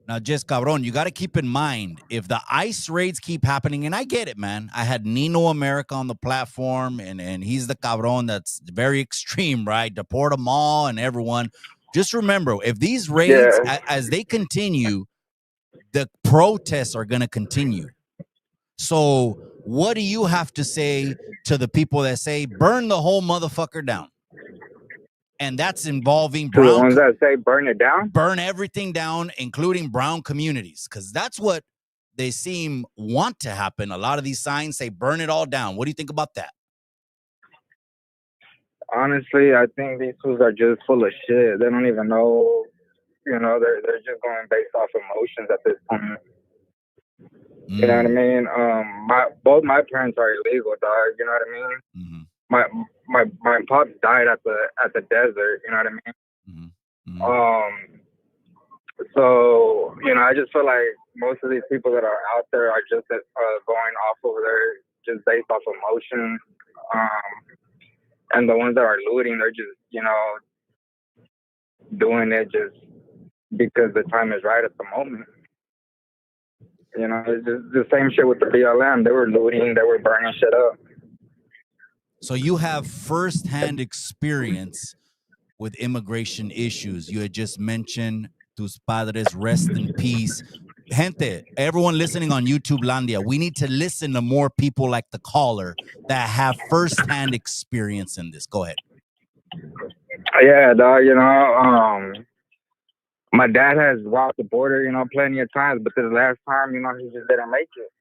Now, just cabron, you got to keep in mind, if the ICE raids keep happening, and I get it, man. I had Nino America on the platform, and he's the cabron that's very extreme, right? Deport them all and everyone. Just remember, if these raids, as they continue, the protests are going to continue. So what do you have to say to the people that say, burn the whole motherfucker down? And that's involving brown. To the ones that say burn it down? Burn everything down, including brown communities, because that's what they seem want to happen. A lot of these signs say burn it all down. What do you think about that? Honestly, I think these fools are just full of shit. They don't even know, you know, they're just going based off emotions at this point. You know what I mean? Both my parents are illegal, dog. You know what I mean? Mm-hmm. My pops died at the desert. You know what I mean? Mm-hmm. So you know, I just feel like most of these people that are out there are just going off over there just based off emotion. And the ones that are looting, they're just, you know, doing it just because the time is right at the moment. You know, it's just the same shit with the BLM. They were looting, they were burning shit up. So you have firsthand experience with immigration issues. You had just mentioned tus padres, rest in peace. Gente, everyone listening on YouTube Landia, we need to listen to more people like the caller that have firsthand experience in this. Go ahead. Yeah, dog, you know, My dad has walked the border, plenty of times, but this last time, he just didn't make it.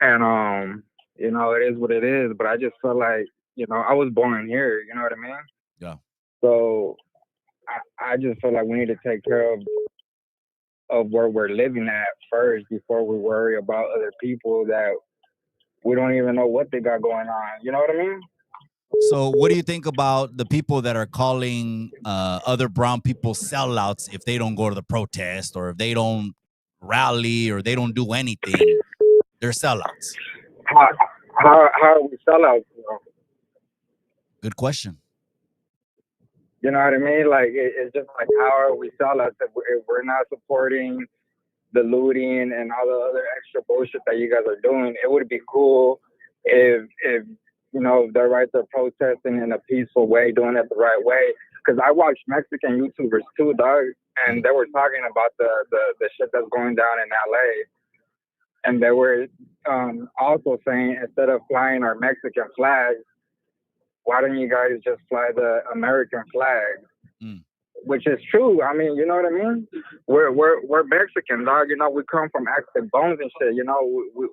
And it is what it is. But I just feel like, I was born here. You know what I mean? Yeah. So I just feel like we need to take care of where we're living at first before we worry about other people that we don't even know what they got going on. You know what I mean? So what do you think about the people that are calling other brown people sellouts if they don't go to the protest or if they don't rally or they don't do anything? They're sellouts. How are we sellouts? Good question. You know what I mean? Like, it's just like, how are we sellouts if we're not supporting the looting and all the other extra bullshit that you guys are doing? It would be cool if their rights are protesting in a peaceful way, doing it the right way. Because I watch Mexican YouTubers too, dog, and they were talking about the shit that's going down in LA. And they were also saying, instead of flying our Mexican flags, why don't you guys just fly the American flag? Which is true. I mean, you know what I mean? We're Mexican, dog. We come from African bones and shit.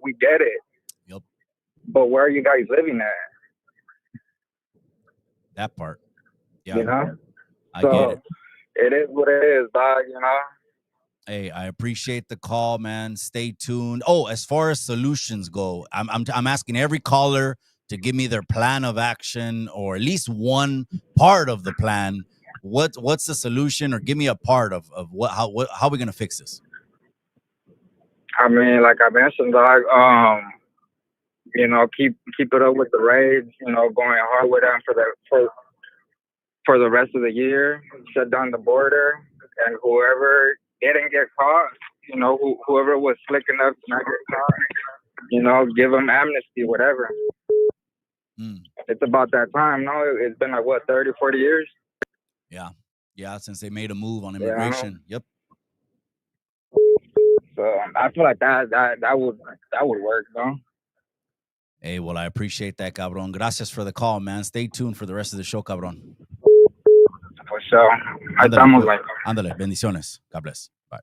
We get it. Yep. But where are you guys living at? That part. Yeah. I so get it. It is what it is, dog. Hey, I appreciate the call, man. Stay tuned. Oh, as far as solutions go, I'm asking every caller to give me their plan of action or at least one part of the plan. What's the solution, or give me a part of how are we gonna fix this? I mean, like I mentioned, dog. Keep it up with the raids. Going hard with them for the rest of the year. Shut down the border, and whoever didn't get caught, whoever was slick enough to not get caught, give them amnesty, whatever. It's about that time. No, it's been like what, 30, 40 years. Yeah, since they made a move on immigration. Yep. So I feel like that would work, though. Hey, well, I appreciate that, cabron. Gracias for the call, man. Stay tuned for the rest of the show, cabron. For sure. Ándale, bendiciones. God bless. Bye.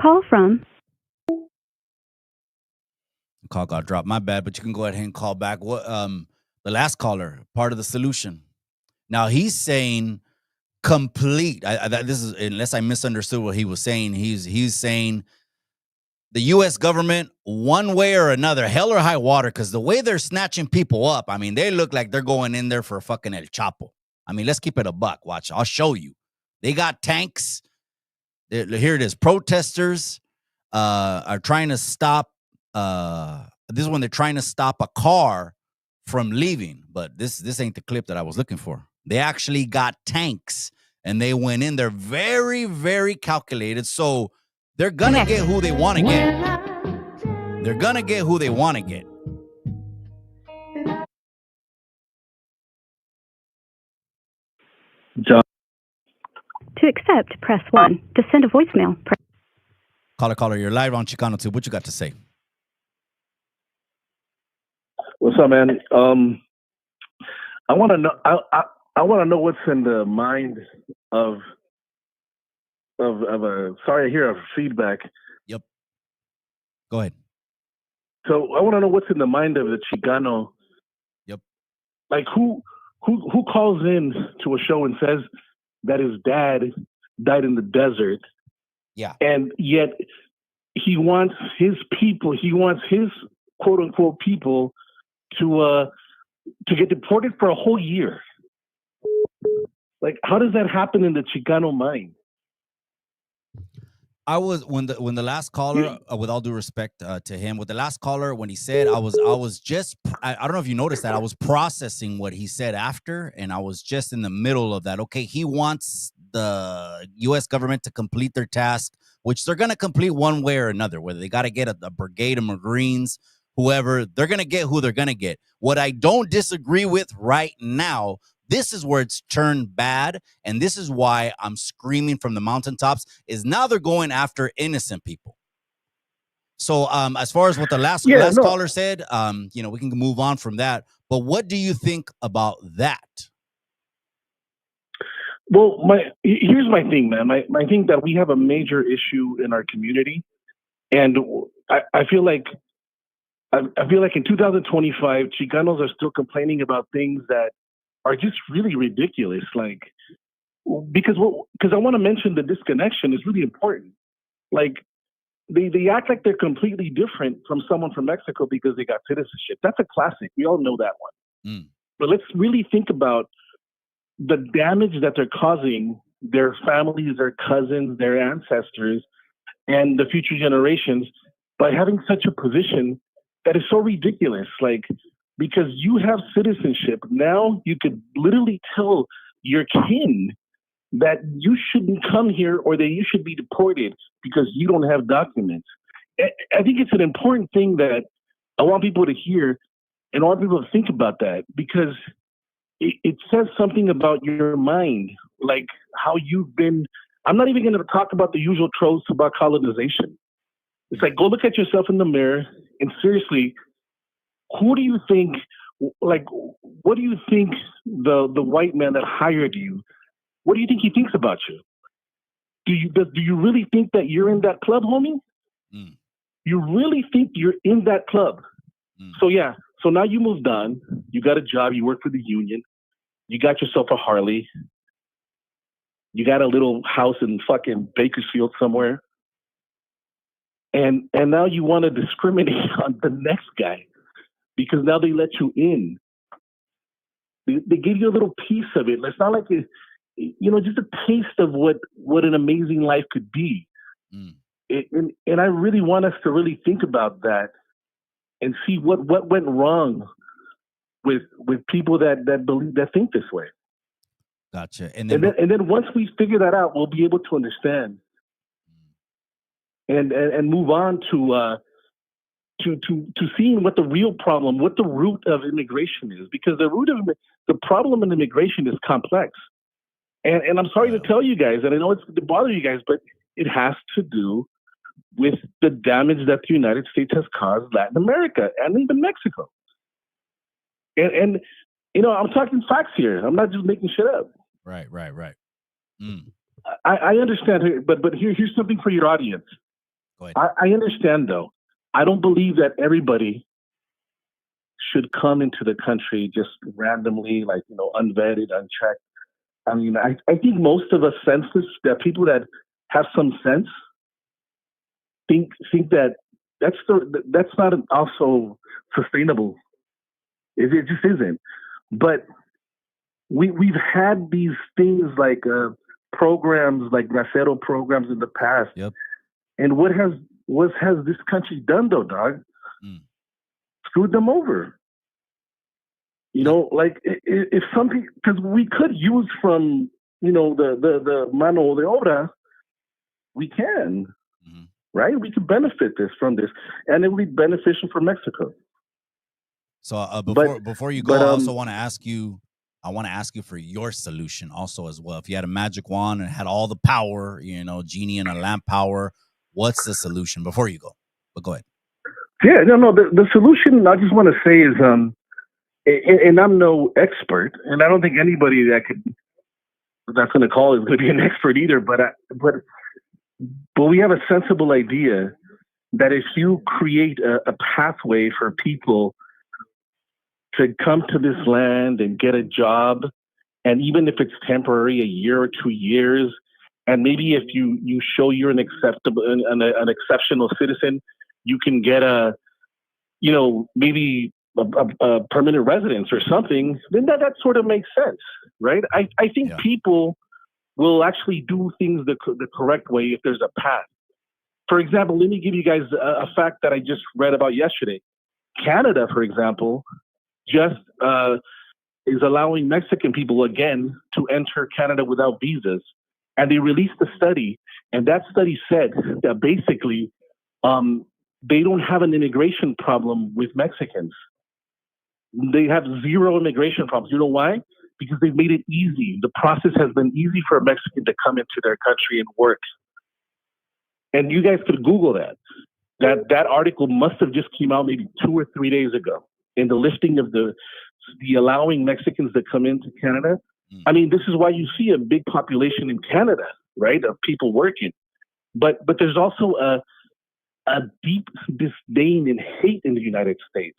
Call from. Call got dropped. My bad, but you can go ahead and call back. What? The last caller, part of the solution. Now he's saying complete. This is, unless I misunderstood what he was saying. He's saying the U.S. government, one way or another, hell or high water, because the way they're snatching people up, I mean, they look like they're going in there for fucking El Chapo. I mean, let's keep it a buck. Watch, I'll show you. They got tanks. Here it is. Protesters are trying to stop. This is when they're trying to stop a car from leaving, but this ain't the clip that I was looking for. They actually got tanks, and they went in there very, very calculated. So they're gonna get who they want to get. They're gonna get who they want to get. John. To accept, press 1. To send a voicemail, press. Caller, you're live on Chicano Tube. What you got to say? What's up, man? I want to know. I want to know what's in the mind of a. Sorry, I hear a feedback. Yep. Go ahead. So I want to know what's in the mind of the Chicano. Yep. Like who calls in to a show and says that his dad died in the desert. Yeah. And yet he wants his people. He wants his quote unquote people to get deported for a whole year. Like, how does that happen in the Chicano mind? I was when the last caller, with all due respect to him, with the last caller, when he said, I was just, I don't know if you noticed that I was processing what he said after, and I was just in the middle of that. Okay, he wants the U.S. government to complete their task, which they're going to complete one way or another, whether they got to get a brigade of Marines, whoever, they're going to get who they're going to get. What I don't disagree with right now, this is where it's turned bad, and this is why I'm screaming from the mountaintops, is now they're going after innocent people. So as far as what the last caller said, we can move on from that. But what do you think about that? Well, here's my thing, man. My thing that we have a major issue in our community, and I feel like in 2025, Chicanos are still complaining about things that are just really ridiculous. Like because I want to mention the disconnection is really important. Like they act like they're completely different from someone from Mexico because they got citizenship. That's a classic. We all know that one. Mm. But let's really think about the damage that they're causing their families, their cousins, their ancestors, and the future generations by having such a position that is so ridiculous. Like, because you have citizenship, now you could literally tell your kin that you shouldn't come here or that you should be deported because you don't have documents. I think it's an important thing that I want people to hear and I want people to think about that, because it says something about your mind, like how you've been. I'm not even going to talk about the usual tropes about colonization. It's like, go look at yourself in the mirror and seriously, who do you think, like, what do you think the white man that hired you, what do you think he thinks about you? Do you really think that you're in that club, homie? Mm. You really think you're in that club? Mm. So yeah, so now you moved on, you got a job, you work for the union, you got yourself a Harley, you got a little house in fucking Bakersfield somewhere, and now you want to discriminate on the next guy because now they let you in. They give you a little piece of it. It's not like just a taste of what an amazing life could be. Mm. And I really want us to really think about that and see what went wrong with people that believe, that think this way. Gotcha. And then once we figure that out, we'll be able to understand and move on to seeing what the real problem, what the root of immigration is, because the problem in immigration is complex. And I'm sorry to tell you guys, and I know it's to bother you guys, but it has to do with the damage that the United States has caused Latin America and even Mexico. And I'm talking facts here. I'm not just making shit up. Right. Mm. I understand, but here's something for your audience. Go ahead. I understand, though. I don't believe that everybody should come into the country just randomly, like, unvetted, unchecked. I mean, I think most of us senseless, that people that have some sense think that that's not also sustainable. It just isn't. But we've had these things like programs, like Bracero programs in the past. Yep. And what has this country done, though, dog? Mm. Screwed them over. Like if something, because we could use from the mano de obra, we can, mm-hmm. right? We could benefit from this, and it would be beneficial for Mexico. So before you go, I also want to ask you. I want to ask you for your solution also as well. If you had a magic wand and had all the power, genie and a lamp power, what's the solution? Before you go, but go ahead. Yeah, no. The solution I just want to say is, and I'm no expert, and I don't think anybody that's going to call is going to be an expert either. But we have a sensible idea that if you create a pathway for people to come to this land and get a job, and even if it's temporary, a year or 2 years, and maybe if you show you're an exceptional citizen, you can get maybe a permanent residence or something, then that sort of makes sense, right? I think people will actually do things the correct way if there's a path. For example, let me give you guys a fact that I just read about yesterday. Canada, for example, just is allowing Mexican people again to enter Canada without visas. And they released a study, and that study said that basically they don't have an immigration problem with Mexicans. They have zero immigration problems. You know why? Because they've made it easy. The process has been easy for a Mexican to come into their country and work. And you guys could Google that. That article must have just came out maybe 2 or 3 days ago. In the lifting of the allowing Mexicans to come into Canada, I mean, this is why you see a big population in Canada, right, of people working. But there's also a deep disdain and hate in the United States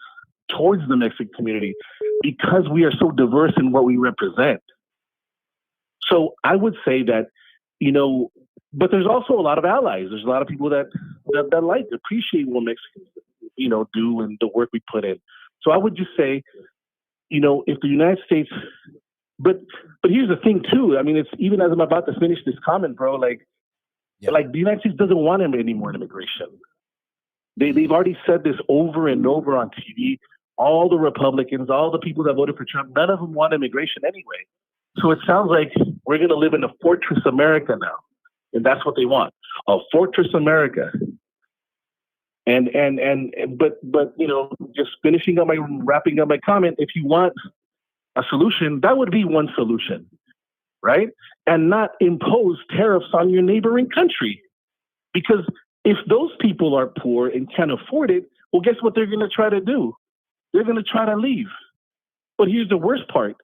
towards the Mexican community because we are so diverse in what we represent. So I would say that, but there's also a lot of allies. There's a lot of people that appreciate what Mexicans, do and the work we put in. So I would just say, if the United States, but here's the thing too. I mean, it's even as I'm about to finish this comment, bro, like the United States doesn't want any more immigration. They've already said this over and over on TV. All the Republicans, all the people that voted for Trump, none of them want immigration anyway. So it sounds like we're going to live in a fortress America now. And that's what they want. A fortress America. But just wrapping up my comment, if you want a solution, that would be one solution, right? And not impose tariffs on your neighboring country. Because if those people are poor and can't afford it, well, guess what they're going to try to do? They're going to try to leave. But here's the worst part,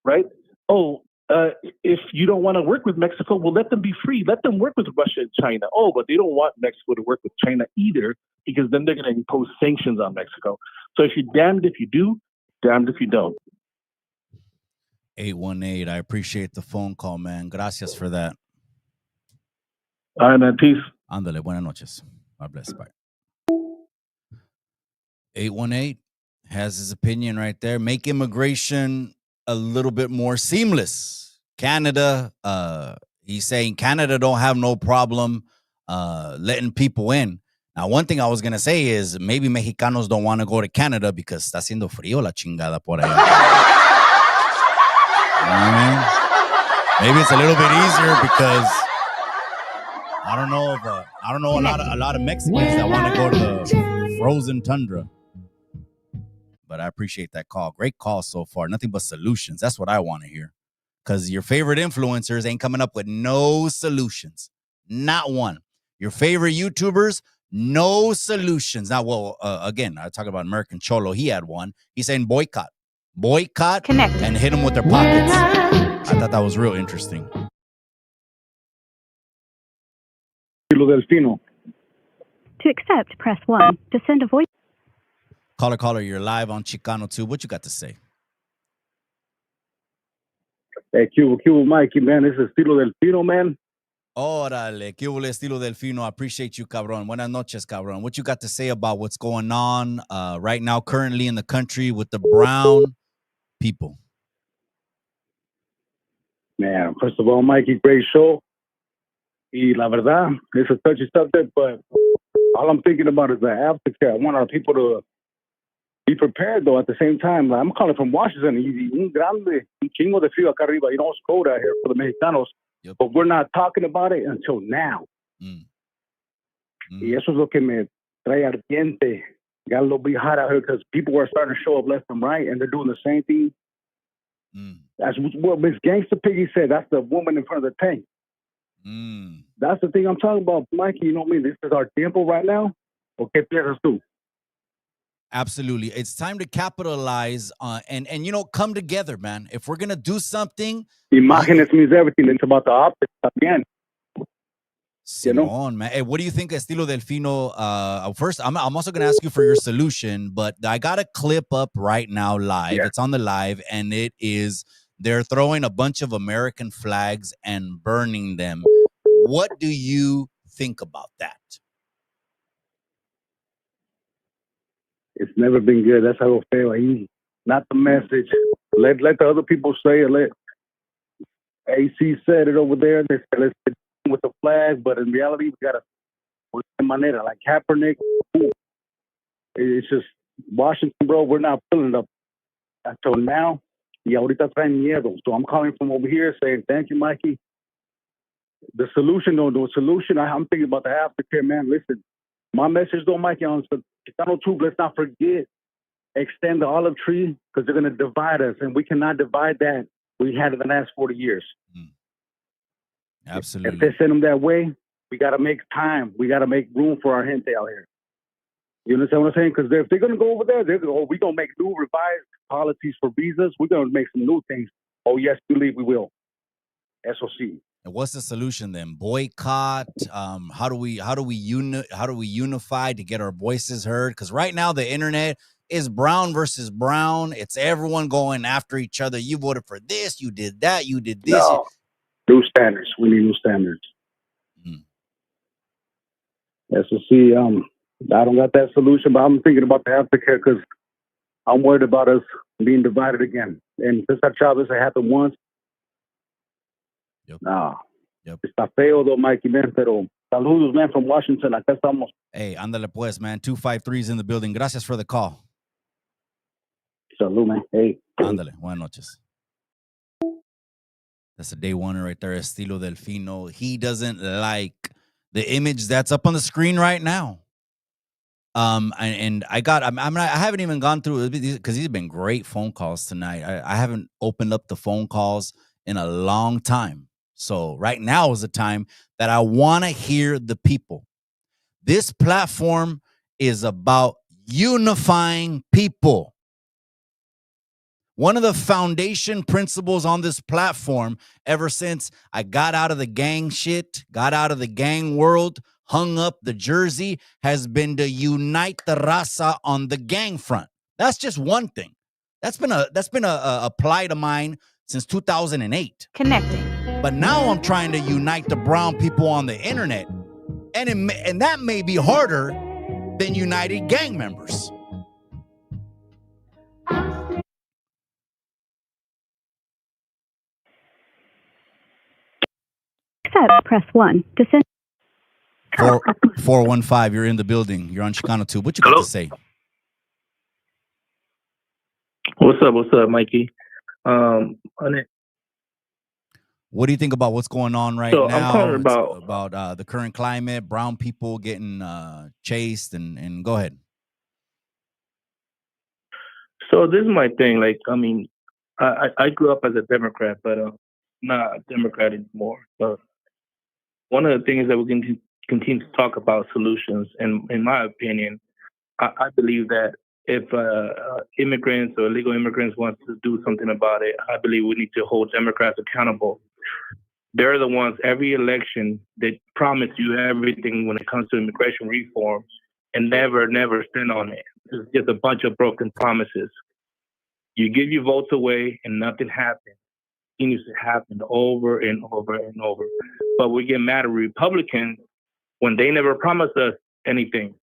right? If you don't want to work with Mexico, well, let them be free. Let them work with Russia and China. But they don't want Mexico to work with China either, because then they're going to impose sanctions on Mexico. So if you're damned if you do, damned if you don't. 818, I appreciate the phone call, man. Gracias for that. All right, man. Peace. Ándale, buenas noches. God bless. Bye. 818 has his opinion right there. Make immigration a little bit more seamless. Canada, he's saying Canada don't have no problem letting people in. Now, one thing I was going to say is maybe Mexicanos don't want to go to Canada because está haciendo frío la chingada por allá. You know what I mean? Maybe it's a little bit easier because I don't know a lot of Mexicans that want to go to the frozen tundra. But I appreciate that call. Great call so far. Nothing but solutions. That's what I want to hear. Because your favorite influencers ain't coming up with no solutions. Not one. Your favorite YouTubers, no solutions. Now, again, I talk about American Cholo. He had one. He's saying boycott. Boycott and hit them with their pockets. I thought that was real interesting. To accept, press 1. To send a voice. Caller, you're live on Chicano Tube. What you got to say? Hey, Cubo, Mikey, man. This is Estilo Delfino, man. Órale, ¿qué hubo Estilo Delfino? I appreciate you, cabrón. Buenas noches, cabrón. What you got to say about what's going on right now, currently in the country with the brown people? Man, first of all, Mikey, great show. Y la verdad, it's a touchy subject, but all I'm thinking about is the aftercare. I want our people to be prepared, though, at the same time. I'm calling from Washington. Un chingo de frío acá arriba. It's cold out here for the Mexicanos. Yep. But we're not talking about it until now. Y eso es lo que me trae ardiente. Got a little bit hot out here because people are starting to show up left and right, and they're doing the same thing. That's what Miss Gangsta Piggy said. That's the woman in front of the tank. That's the thing I'm talking about, Mikey. You know what I mean? This is our tiempo right now. ¿O qué piensas tú? Absolutely. It's time to capitalize and come together, man. If we're going to do something. Imágenes means everything. It's about the optics again. Simón, man. Hey, what do you think, Estilo Delfino? First, I'm also going to ask you for your solution, but I got a clip up right now live. Yeah. It's on the live, and it is they're throwing a bunch of American flags and burning them. What do you think about that? It's never been good. That's how I feel. Not the message. Let the other people say it. Let AC said it over there. They said let's get with the flag, but in reality, we gotta manera like Kaepernick. It's just Washington, bro. We're not filling it up until now. Y ahorita traen miedo. So I'm calling from over here saying thank you, Mikey. The solution, I'm thinking about the aftercare, man. Listen, my message though, Mikey, on Chicano Tube, let's not forget, extend the olive tree because they're going to divide us, and we cannot divide that we had in the last 40 years. Absolutely. If they send them that way, we got to make time. We got to make room for our gente out here. You understand what I'm saying? Because if they're going to go over there, we're going to make new revised policies for visas. We're going to make some new things. Oh yes, believe we will. Eso sí. And what's the solution then? Boycott? How do we unify to get our voices heard? Because right now the internet is brown versus brown. It's everyone going after each other. You voted for this, you did that, you did this. No. New standards. We need new standards. Eso sí. I don't got that solution, but I'm thinking about the aftercare because I'm worried about us being divided again. And Cesar Chavez, it happened once. Yep. Nah. Yep. Está feo though, Mikey, man, pero saludos, man, from Washington. Acá estamos. Hey, ándale pues, man. 253's in the building. Gracias for the call. Salud, man. Hey. Ándale. Buenas noches. That's a day one right there, Estilo Delfino. He doesn't like the image that's up on the screen right now. And I haven't even gone through it because these have been great phone calls tonight. I haven't opened up the phone calls in a long time. So right now is the time that I want to hear the people. This platform is about unifying people. One of the foundation principles on this platform, ever since I got out of the gang shit, got out of the gang world, hung up the jersey, has been to unite the raza on the gang front. That's just one thing. That's been a plight of mine since 2008. Connecting. But now I'm trying to unite the brown people on the internet, and that may be harder than united gang members. Accept. Press 1 to send. 415, you're in the building. You're on Chicano Tube. What you got to say? What's up, Mikey? What do you think about what's going on right So now? I'm calling about the current climate, brown people getting chased, and go ahead. So this is my thing. Like, I mean, I grew up as a Democrat, but not a Democrat anymore. But one of the things that we can continue to talk about solutions, and in my opinion, I believe that if immigrants or illegal immigrants want to do something about it, I believe we need to hold Democrats accountable. They're the ones, every election, that promise you everything when it comes to immigration reform and never stand on it. It's just a bunch of broken promises. You give your votes away and nothing happens. It continues to happen over and over and over. But we get mad at Republicans when they never promise us anything.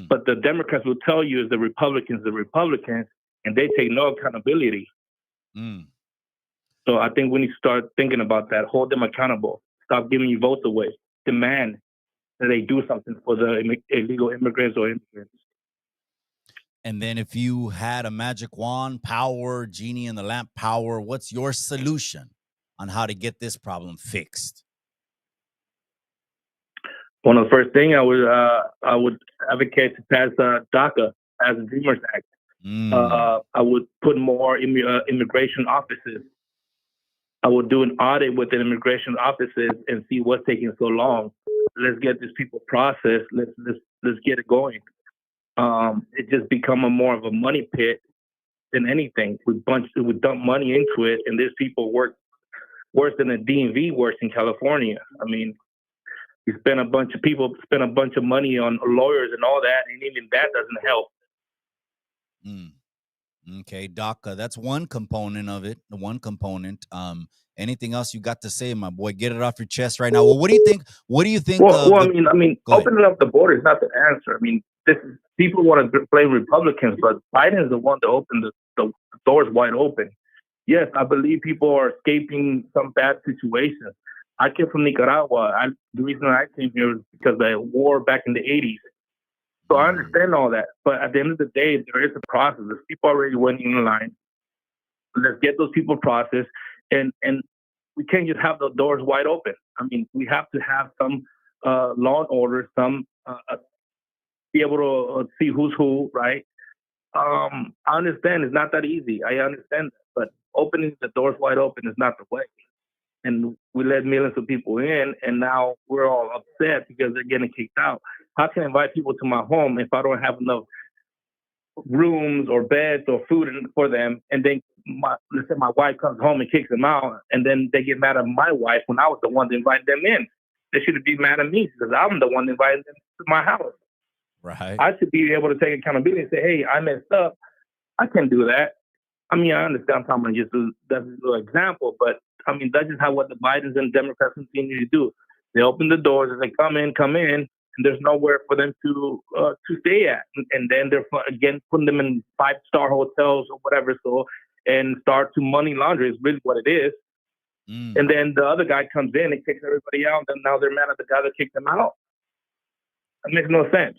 But the Democrats will tell you is the Republicans, and they take no accountability. So I think we need to start thinking about that. Hold them accountable. Stop giving your votes away. Demand that they do something for the illegal immigrants or immigrants. And then if you had a magic wand, power, genie in the lamp power, what's your solution on how to get this problem fixed? One of the first things I would advocate to pass DACA as a Dreamers Act. I would put more immigration offices. I would do an audit with the immigration offices and see what's taking so long. Let's get these people processed. Let's get it going. It just become more of a money pit than anything. We dump money into it, and these people work worse than the DMV works in California. I mean, you spend a bunch of money on lawyers and all that, and even that doesn't help. Okay, DACA, that's one component of it. Anything else you got to say, my boy? Get it off your chest right now. Well, what do you think? I mean, opening up the border is not the answer. I mean, people want to blame Republicans, but Biden is the one that opened the doors wide open. Yes, I believe people are escaping some bad situations. I came from Nicaragua. The reason I came here was because of the war back in the 80s. So I understand all that. But at the end of the day, there is a process. There's people already waiting in line. Let's get those people processed. And we can't just have the doors wide open. I mean, we have to have some law and order, some be able to see who's who, right? I understand it's not that easy. I understand that. But opening the doors wide open is not the way. And we let millions of people in, and now we're all upset because they're getting kicked out. How can I invite people to my home if I don't have enough rooms or beds or food for them, and then let's say my wife comes home and kicks them out, and then they get mad at my wife when I was the one that invited them in. They should be mad at me because I'm the one that invited them to my house. Right. I should be able to take accountability and say, hey, I messed up. I can't do that. I mean, I understand I'm talking just that's a little example, but I mean, that's just how what the Bidens and Democrats continue to do. They open the doors and they come in, and there's nowhere for them to stay at. And then they're, again, putting them in 5-star hotels or whatever, and start to money laundry is really what it is. And then the other guy comes in and kicks everybody out, and now they're mad at the guy that kicked them out. That makes no sense.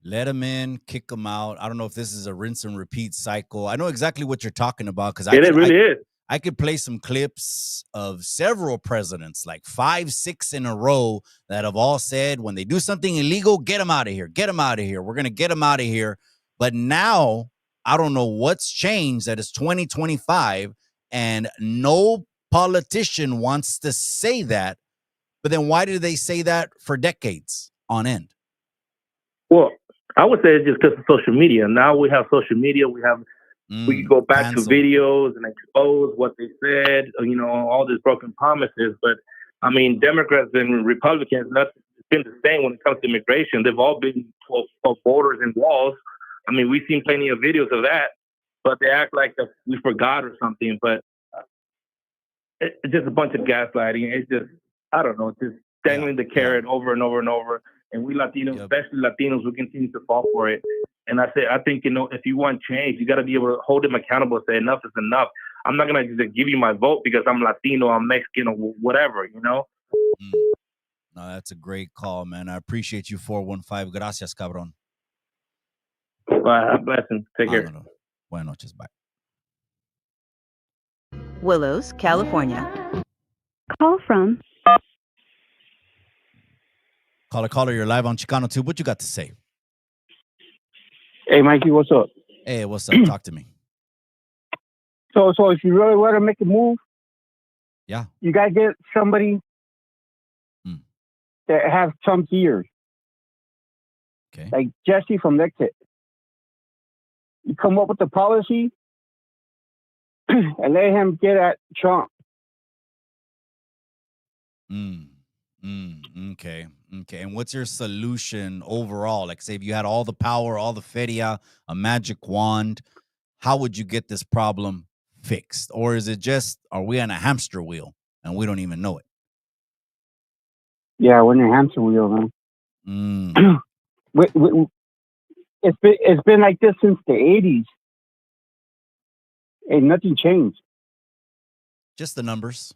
Let them in, kick them out. I don't know if this is a rinse and repeat cycle. I know exactly what you're talking about because it really is. I could play some clips of several presidents, like 5, 6 in a row, that have all said when they do something illegal, get them out of here. Get them out of here. We're going to get them out of here. But now I don't know what's changed that it's 2025 and no politician wants to say that. But then why did they say that for decades on end? Well, I would say it's just because of social media. Now we have social media. We can go back to videos and expose what they said, all these broken promises. But, I mean, Democrats and Republicans, it's been the same when it comes to immigration. They've all been for borders and walls. I mean, we've seen plenty of videos of that, but they act like we forgot or something. But it's just a bunch of gaslighting. It's just, I don't know, just dangling the carrot over and over and over. And we Latinos, especially Latinos, we continue to fall for it. And I think, if you want change, you got to be able to hold them accountable and say enough is enough. I'm not going to just give you my vote because I'm Latino, I'm Mexican, or whatever, No, that's a great call, man. I appreciate you, 415. Gracias, cabrón. Bye. Blessing. Take care. Buenas noches. Bye. Willows, California. Call from. Caller, you're live on Chicano Tube. What you got to say? Hey, Mikey, what's up? Hey, what's up? Talk to me. So if you really want to make a move, you got to get somebody that has Trump's ears. Okay. Like Jesse from Nexit. You come up with the policy and let him get at Trump. Okay. And what's your solution overall? Like, say if you had all the power, all the feria, a magic wand, how would you get this problem fixed? Or is it just, are we on a hamster wheel and we don't even know it? Yeah, we're in a hamster wheel, man. It's been like this since the 80s. And nothing changed. Just the numbers.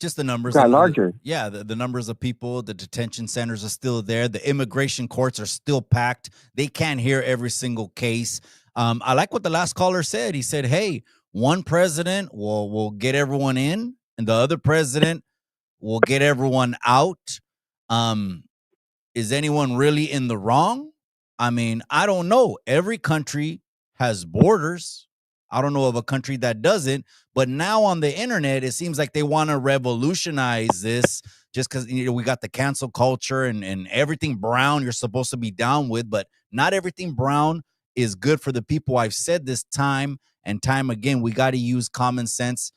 Just the numbers. Got larger. The numbers of people, the detention centers are still there. The immigration courts are still packed. They can't hear every single case. I like what the last caller said. He said, hey, one president will get everyone in and the other president will get everyone out. Is anyone really in the wrong? I mean, I don't know. Every country has borders. I don't know of a country that doesn't, but now on the internet, it seems like they want to revolutionize this just because we got the cancel culture and everything brown you're supposed to be down with, but not everything brown is good for the people. I've said this time and time again, we got to use common sense.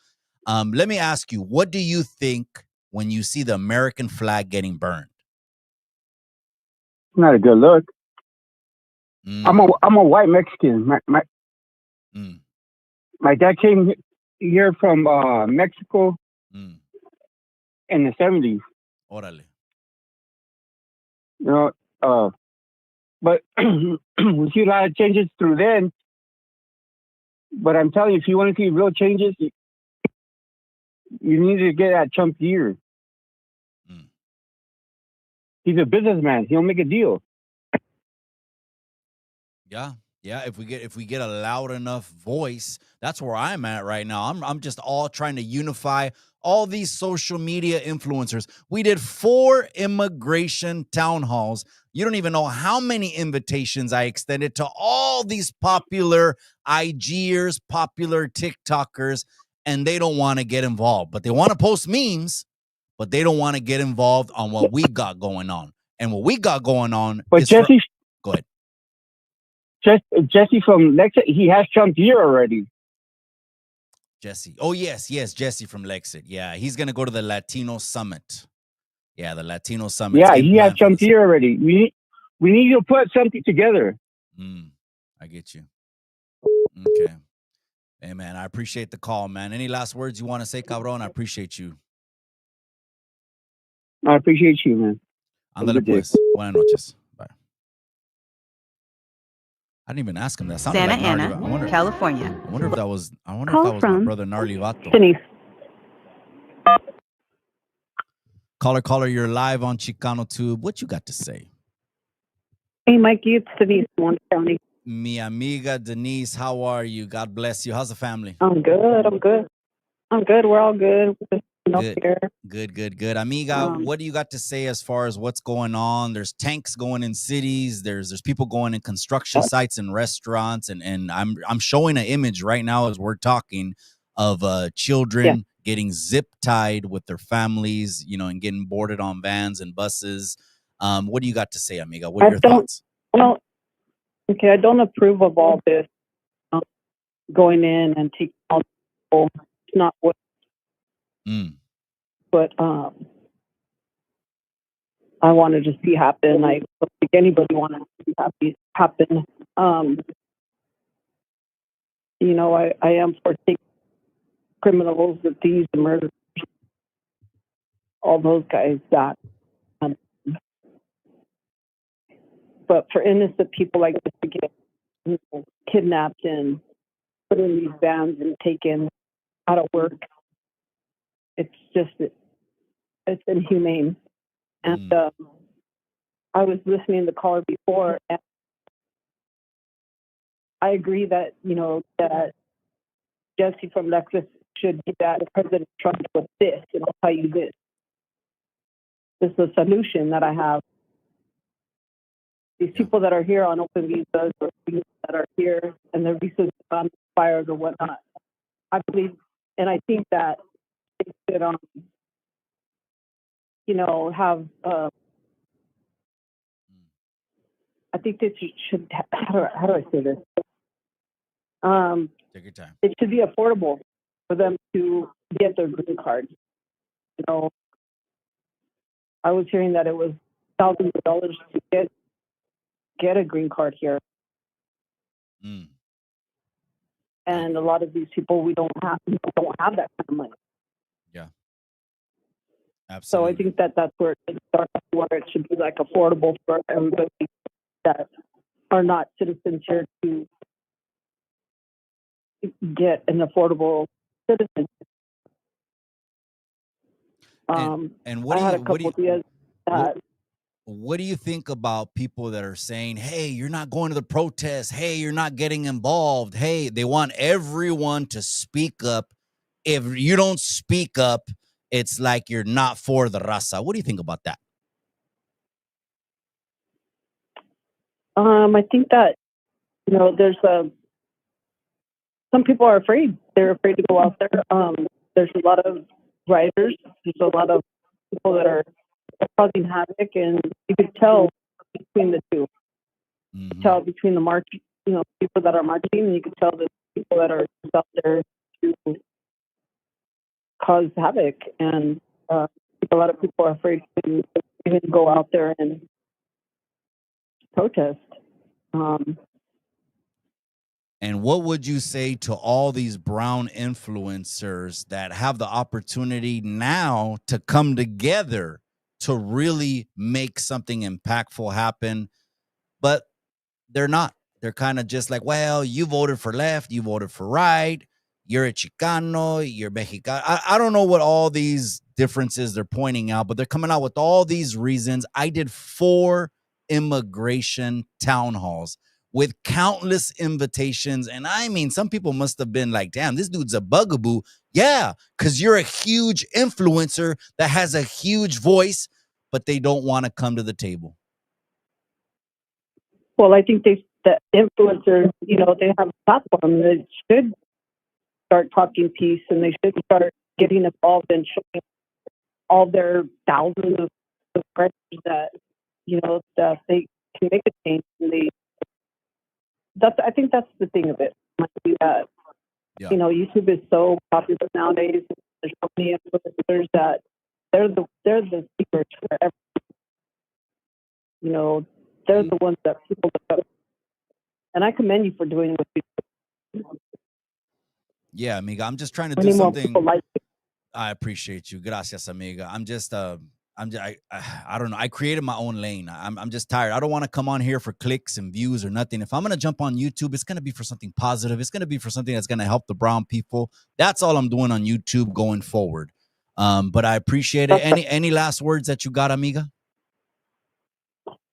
Let me ask you, what do you think when you see the American flag getting burned? Not a good look. I'm a white Mexican. My dad came here from Mexico in the 70s. Órale. But we see a lot of changes through then. But I'm telling you, if you want to see real changes, you need to get at Trump's ear. He's a businessman. He'll make a deal. Yeah. If we get a loud enough voice, that's where I'm at right now. I'm just all trying to unify all these social media influencers. We did 4 immigration town halls. You don't even know how many invitations I extended to all these popular IGers, popular TikTokers, and they don't want to get involved. But they want to post memes, but they don't want to get involved on what we got going on. And what we got going on but is Jesse, go ahead. Jesse from Lexington, he has jumped here already. Jesse. Oh, yes, Jesse from Lexit. Yeah, he's going to go to the Latino Summit. Yeah, the Latino Summit. Yeah, he has jumped here already. We need to put something together. I get you. Okay. Hey, man, I appreciate the call, man. Any last words you want to say, cabron? I appreciate you. I appreciate you, man. Ándale pues. Buenas noches. Bye. I didn't even ask him that. Sounded Santa like Gnarly. Ana, California. I wonder if that was Call my from brother Gnarly Vato. Denise. Caller, you're live on Chicano Tube. What you got to say? Hey, Mikey, it's Denise from Orange County. Mi amiga Denise, how are you? God bless you. How's the family? I'm good. We're all good. Good. Amiga, what do you got to say as far as what's going on? There's tanks going in cities. There's people going in construction sites and restaurants, and I'm showing an image right now as we're talking of children getting zip tied with their families, and getting boarded on vans and buses. What do you got to say, amiga? What are your thoughts? Well, okay, I don't approve of all this going in and taking all people. It's not what. But I wanted to see happen. I don't think anybody wanted to see happen. I am for taking criminals, the thieves, the murderers, all those guys that. But for innocent people like this to get kidnapped and put in these vans and taken out of work, it's inhumane. And I was listening to the caller before, and I agree that that Jesse from Lexus should be that President Trump with this, and I'll tell you this. This is a solution that I have. These people that are here on open visas, or people that are here and their visas on expired or whatnot, I believe, and I think that they should, have. I think that you should. How do I say this? Take your time. It should be affordable for them to get their green card. I was hearing that it was thousands of dollars to get a green card here. And a lot of these people, we don't have that kind of money. Yeah, absolutely. So I think that's where it starts, where it should be like affordable for everybody that are not citizens here to get an affordable citizenship. And what I had a couple ideas that. What do you think about people that are saying, hey, you're not going to the protest. Hey, you're not getting involved. Hey, they want everyone to speak up. If you don't speak up, it's like you're not for the Raza. What do you think about that? I think that, there's some people are afraid. They're afraid to go out there. There's a lot of rioters. There's a lot of people that are causing havoc, and you could tell between the two. You could tell between the march, people that are marching, and you could tell the people that are out there to cause havoc. And a lot of people are afraid to even go out there and protest. And what would you say to all these brown influencers that have the opportunity now to come together to really make something impactful happen, but they're not? They're kind of just like, well, you voted for left, you voted for right, you're a Chicano, you're Mexicano. I don't know what all these differences they're pointing out, but they're coming out with all these reasons. I did 4 immigration town halls with countless invitations. And I mean, some people must have been like, damn, this dude's a bugaboo. Yeah, because you're a huge influencer that has a huge voice, but they don't want to come to the table. Well, I think the influencers, they have a platform. They should start talking peace, and they should start getting involved and showing all their thousands of subscribers that, that they can make a change, and I think that's the thing of it. Might be that Yeah. you know, YouTube is so popular nowadays. There's so many influencers that they're the secrets for everything. You know, they're the ones that people look up. And I commend you for doing what you do. Yeah, amiga. I'm just trying to Many do more something. people like you. I appreciate you. Gracias, amiga. I don't know. I created my own lane. I'm just tired. I don't want to come on here for clicks and views or nothing. If I'm going to jump on YouTube, it's going to be for something positive. It's going to be for something that's going to help the brown people. That's all I'm doing on YouTube going forward. But I appreciate it. Any last words that you got, amiga?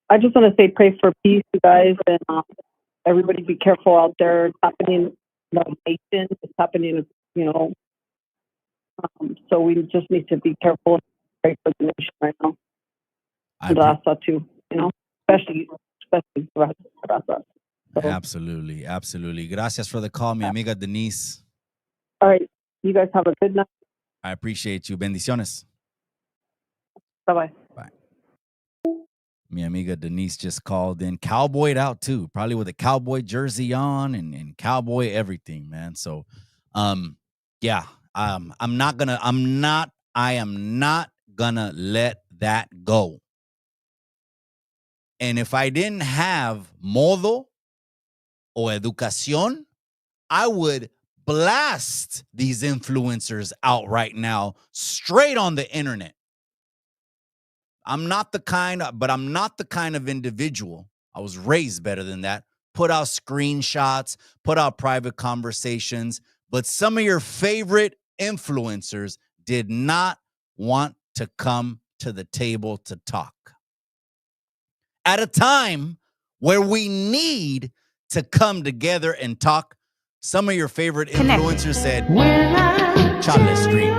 I just want to say pray for peace, you guys, and everybody be careful out there. It's happening in the nation. It's happening, you know. So we just need to be careful and pray for the nation right now. And Raza too, you know, especially Raza. So. Absolutely. Gracias for the call, mi amiga Denise. All right. You guys have a good night. I appreciate you. Bendiciones. Bye-bye. Bye. Mi amiga Denise just called in, cowboyed out too, probably with a cowboy jersey on and cowboy everything, man. So, yeah, I am not gonna let that go. And if I didn't have modo or educación, I would blast these influencers out right now, straight on the internet. I'm not the kind of individual. I was raised better than that. Put out screenshots, put out private conversations, but some of your favorite influencers did not want to come to the table to talk. At a time where we need to come together and talk, some of your favorite influencers said, Chicano Street.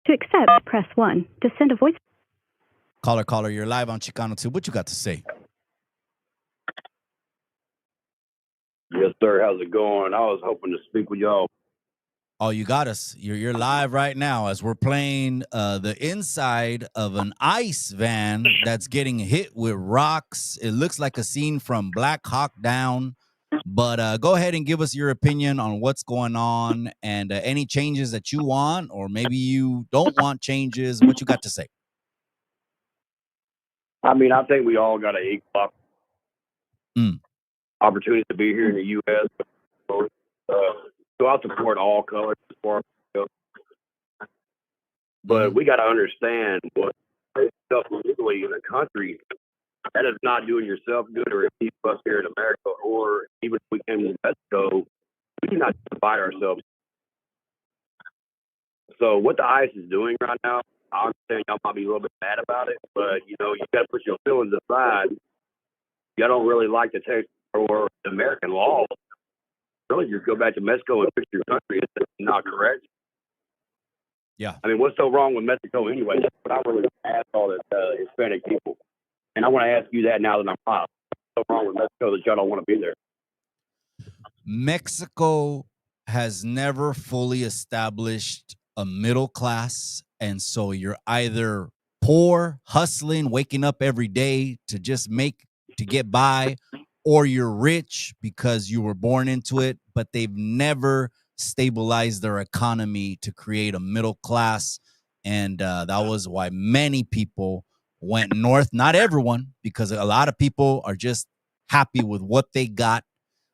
To accept, press 1. To send a voice. Caller, you're live on Chicano Tube. What you got to say? Yes, sir. How's it going? I was hoping to speak with y'all. Oh, you got us. You're live right now as we're playing the inside of an ICE van that's getting hit with rocks. It looks like a scene from Black Hawk Down. But go ahead and give us your opinion on what's going on and any changes that you want, or maybe you don't want changes. What you got to say? I mean, I think we all got an equal opportunity to be here in the U.S. So I support all colors as far as it goes. But we got to understand what stuff legally in the country, that is not doing yourself good, or if you us here in America, or even if we came to Mexico, we cannot divide ourselves. So what the ICE is doing right now, I understand y'all might be a little bit mad about it, but you know, you got to put your feelings aside. Y'all don't really like the text or the American law. Really, just go back to Mexico and fix your country. It's not correct. Yeah. I mean, what's so wrong with Mexico anyway? That's what I really ask all the Hispanic people. And I want to ask you that now that I'm hot. What's so wrong with Mexico that y'all don't want to be there? Mexico has never fully established a middle class. And so you're either poor, hustling, waking up every day to just to get by, or you're rich because you were born into it, but they've never stabilized their economy to create a middle class. And that was why many people went north. Not everyone, because a lot of people are just happy with what they got.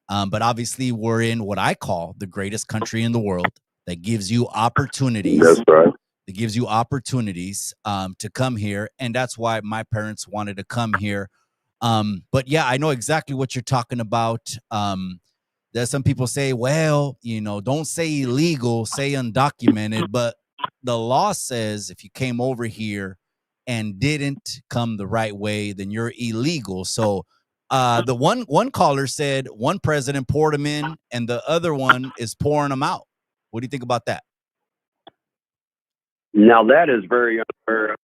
But obviously we're in what I call the greatest country in the world that gives you opportunities. That's right. It gives you opportunities to come here. And that's why my parents wanted to come here. But yeah, I know exactly what you're talking about. There's some people say, well, you know, don't say illegal, say undocumented. But the law says if you came over here and didn't come the right way, then you're illegal. So the one caller said one president poured them in and the other one is pouring them out. What do you think about that? Now that is very unfair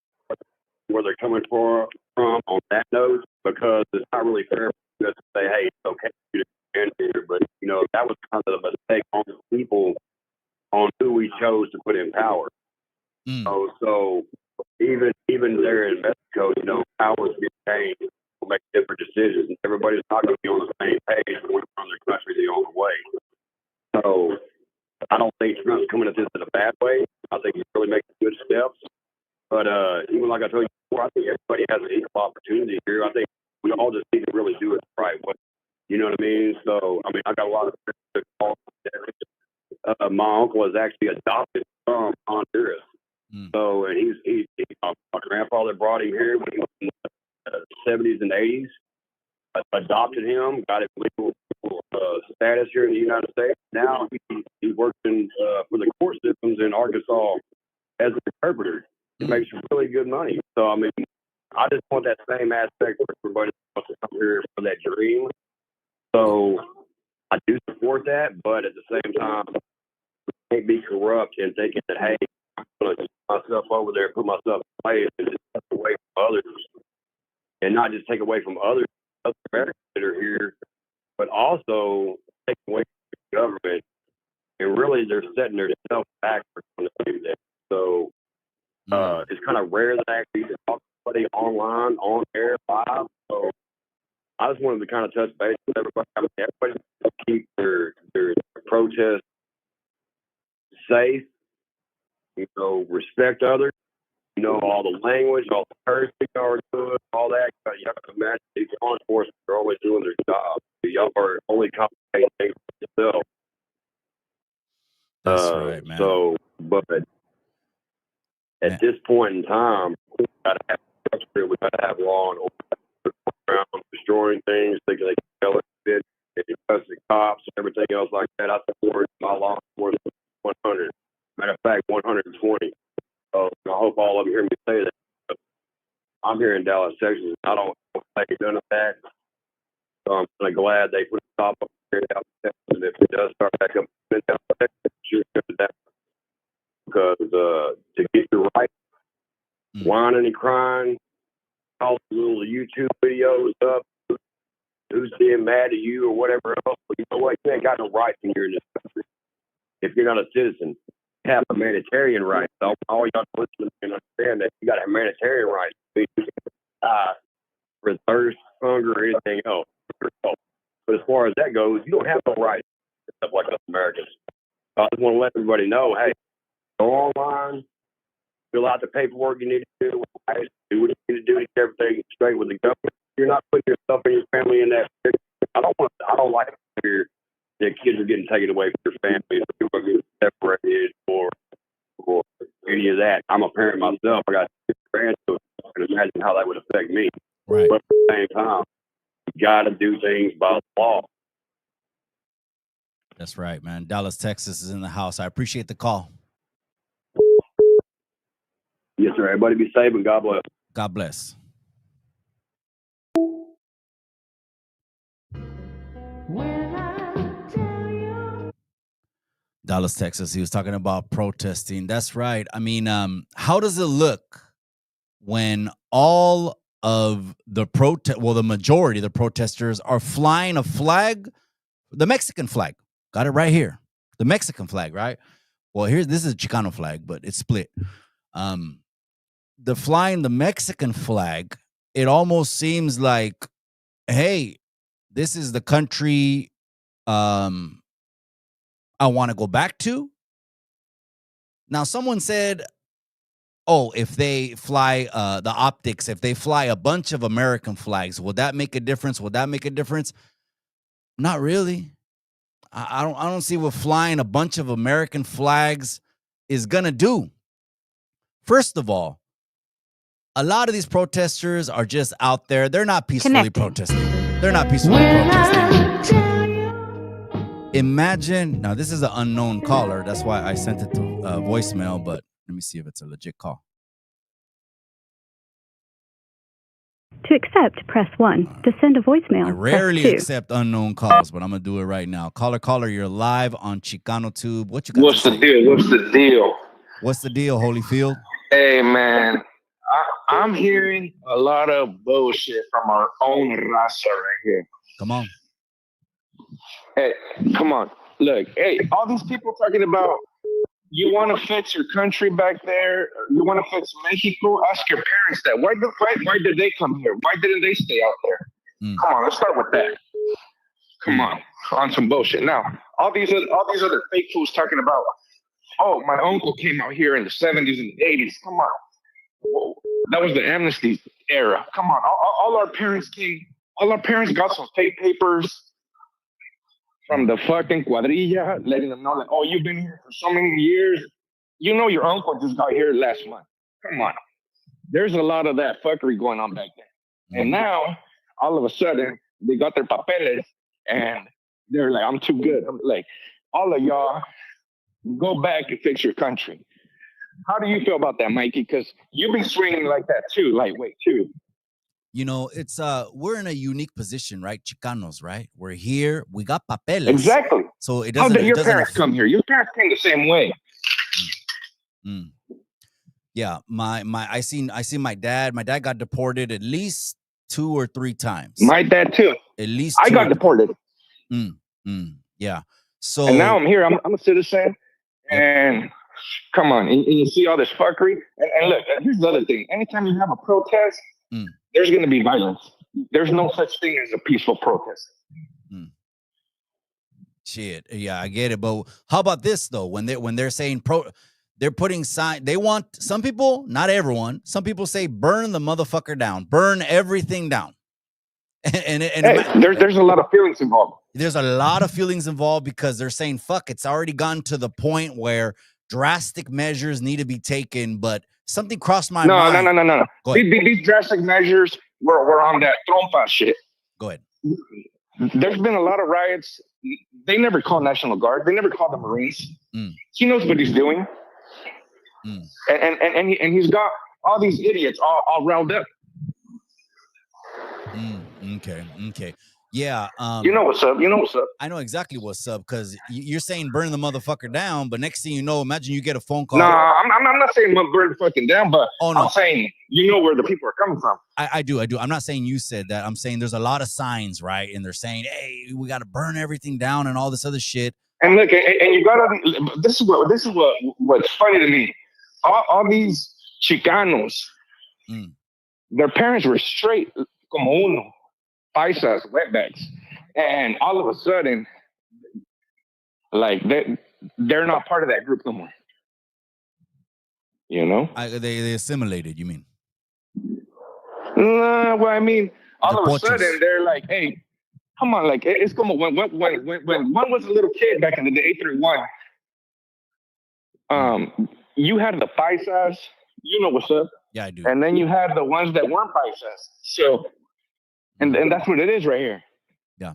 where they're coming from on that note, because it's not really fair for us to say, hey, it's okay for you to come in here, but you know, that was kind of a mistake on the people on who we chose to put in power. people make different decisions. Everybody's not going to be on the same page when we're from their country the only way. So I don't think Trump's coming at this in a bad way. I think he's really making good steps. But even like I told you before, I think everybody has an equal opportunity here. I think we all just need to really do it the right way. You know what I mean? So, I mean, I got a lot of friends that call. My uncle is actually adopted from Honduras. So, and he's my grandfather brought him here when he was in the 70s and 80s. Adopted him, got him legal status here in the United States. Now he's working for the court systems in Arkansas as an interpreter. He makes really good money. So, I mean, I just want that same aspect for everybody that wants to come here for that dream. So, I do support that, but at the same time, we can't be corrupt in thinking that, hey, I'm going to put myself over there, put myself in place, and just take away from others. And not just take away from other Americans that are here, but also take away from the government. And really, they're setting themselves back for doing the same thing. So, it's kind of rare that I actually get to talk to somebody online, on air, live. So I just wanted to kind of touch base with everybody. I mean, everybody needs to keep their protests safe, respect others, all the language, all the cursing are doing, all that. You have to imagine these law enforcement are always doing their job. Y'all are only complicating things for yourself. That's right, man. So, but at this point in time, we got to have structure. We got to have law and order around destroying things, thinking they can kill it, and cussing cops and everything else like that. I support my law enforcement 100. Matter of fact, 120. So I hope all of you hear me say that. But I'm here in Dallas, Texas. I don't think none of that. So I'm kind of glad they put a stop up here in Dallas, Texas. And if it does start back up in Dallas, Texas, sure that. Because to get your right, whining and crying, all the little YouTube videos up, who's being mad at you or whatever else, but you know what? You ain't got no rights when you're in this country. If you're not a citizen, you have a humanitarian right. So all y'all listening can understand that you got a humanitarian right. You can die for thirst, hunger, or anything else. But as far as that goes, you don't have no rights, stuff like us Americans. I just want to let everybody know, hey, go online, fill out the paperwork you need to do what you need to do to get everything straight with the government. You're not putting yourself and your family in that. I don't like to hear that kids are getting taken away from their families, or people are getting separated, or any of that. I'm a parent myself. I got 6 grandchildren. I can imagine how that would affect me. Right. But at the same time, you got to do things by the law. That's right, man. Dallas, Texas is in the house. I appreciate the call. Yes, sir. Everybody be safe and God bless. God bless. Dallas, Texas. He was talking about protesting. That's right. I mean, how does it look when all of the the majority of the protesters are flying a flag, the Mexican flag? Got it right here. The Mexican flag, right? Well, this is a Chicano flag, but it's split. The flying the Mexican flag, it almost seems like, hey, this is the country I want to go back to. Now, someone said, oh, if they fly the optics, if they fly a bunch of American flags, will that make a difference? Will that make a difference? Not really. I don't see what flying a bunch of American flags is gonna do. First of all, a lot of these protesters are just out there. They're not peacefully protesting. They're not peacefully protesting. Imagine, now this is an unknown caller. That's why I sent it to voicemail, but let me see if it's a legit call. To accept, press 1. To send a voicemail, I rarely press 2. accept unknown calls, but I'm going to do it right now. Caller, you're live on Chicano Tube. What you got What's to the say? deal? What's the deal? What's the deal, Holyfield? Hey, man. I'm hearing a lot of bullshit from our own Raza right here. Come on. Hey, come on. Look, hey, all these people talking about You want to fix your country back there? You want to fix Mexico? Ask your parents that. Why did they come here? Why didn't they stay out there? Come on, let's start with that. Come on some bullshit. Now, all these other fake fools talking about, oh, my uncle came out here in the 70s and the 80s. Come on. Whoa. That was the amnesty era. Come on. All our parents came. All our parents got some fake papers from the fucking cuadrilla, letting them know that, oh, you've been here for so many years. You know your uncle just got here last month. Come on. There's a lot of that fuckery going on back then. And now, all of a sudden, they got their papeles, and they're like, I'm too good. I'm like, all of y'all, go back and fix your country. How do you feel about that, Mikey? Because you be swinging like that too, lightweight too. You know, it's we're in a unique position, right? Chicanos, right? We're here. We got papeles. Exactly. So it How doesn't. did your parents come here? Your parents came the same way. Yeah, I seen my dad. My dad got deported at least 2 or 3 times. My dad too. At least I got deported. Yeah. So and now I'm here. I'm a citizen. And come on, and you see all this fuckery. And look, here's the other thing. Anytime you have a protest, there's going to be violence. There's no such thing as a peaceful protest. Shit. Yeah, I get it. But how about this though? When they're saying they're putting sign. They want some people, not everyone. Some people say burn the motherfucker down, burn everything down. There's a lot of feelings involved. There's a lot of feelings involved because they're saying, fuck, it's already gone to the point where drastic measures need to be taken. But something crossed my mind. No. These drastic measures were on that trompa shit. Go ahead. There's been a lot of riots. They never call National Guard. They never call the Marines. He knows what he's doing. And he's got all these idiots all riled up. Okay. Yeah. You know what's up. I know exactly what's up because you're saying burn the motherfucker down, but next thing you know, imagine you get a phone call. No, I'm not saying burn the fucking down, but I'm saying you know where the people are coming from. I do. I'm not saying you said that. I'm saying there's a lot of signs, right? And they're saying, hey, we got to burn everything down and all this other shit. And look, and you gotta. This is what's funny to me. All these Chicanos, their parents were straight como uno, paisas, wetbacks, and all of a sudden, like they're not part of that group no more. You know, they assimilated. You mean? Well, I mean, all of a sudden they're like, hey, come on, like it's como when one was a little kid back in the day, 831. You had the paisas, you know what's up. Yeah, I do. And then you had the ones that weren't paisas. So, and that's what it is right here. Yeah.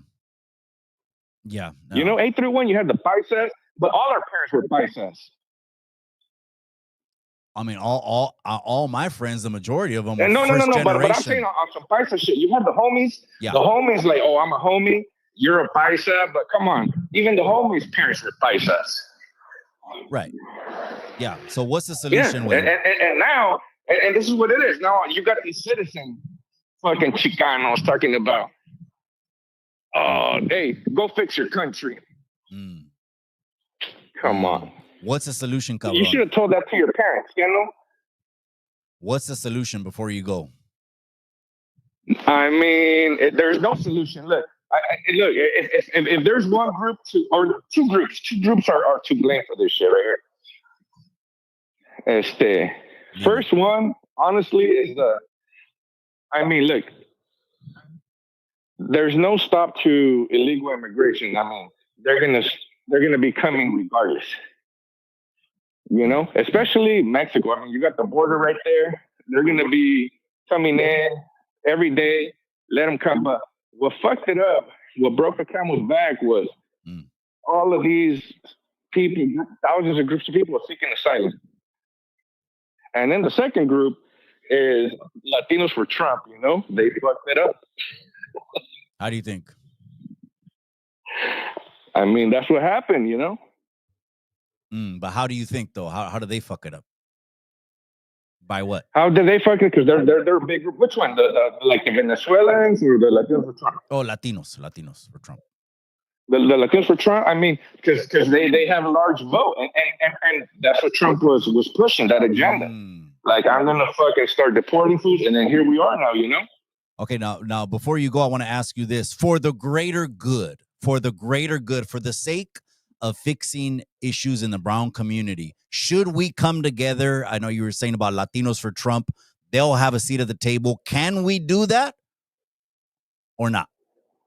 No. You know, 831, you had the paisas, but all our parents were paisas. I mean, all my friends, the majority of them were no, first generation. but I'm saying on some paisa shit. You had the homies. Yeah. The homies like, oh, I'm a homie. You're a paisa, but come on, even the homies' parents were paisas. Right. Yeah. So what's the solution? Yeah. And now, and this is what it is. Now you got these citizen fucking Chicanos talking about, hey, go fix your country. Come on. What's the solution, Cabron? You should have told that to your parents, you know? What's the solution before you go? I mean, there's no solution. Look, look. If there's one group or two groups are to blame for this shit right here. First one, honestly, is I mean, look, there's no stop to illegal immigration. I mean, they're gonna be coming regardless. You know, especially Mexico. I mean, you got the border right there. They're gonna be coming in every day. Let them come. But what fucked it up, what broke the camel's back was all of these people, thousands of groups of people are seeking asylum. And then the second group is Latinos for Trump, you know? They fucked it up. How do you think? I mean, that's what happened, you know? But how do you think, though? How do they fuck it up? By what? How did they fuck it? Because they're a big group. Which one? Like the Venezuelans or the Latinos for Trump? Oh, Latinos for Trump. The Latinos for Trump. I mean, because they have a large vote, and that's what Trump was pushing, that agenda. Like, I'm gonna fucking start deporting fools, and then here we are now. Okay, now before you go, I want to ask you this: for the greater good, for the sake of fixing issues in the brown community, should we come together? I know you were saying about Latinos for Trump. They'll have a seat at the table. Can we do that or not?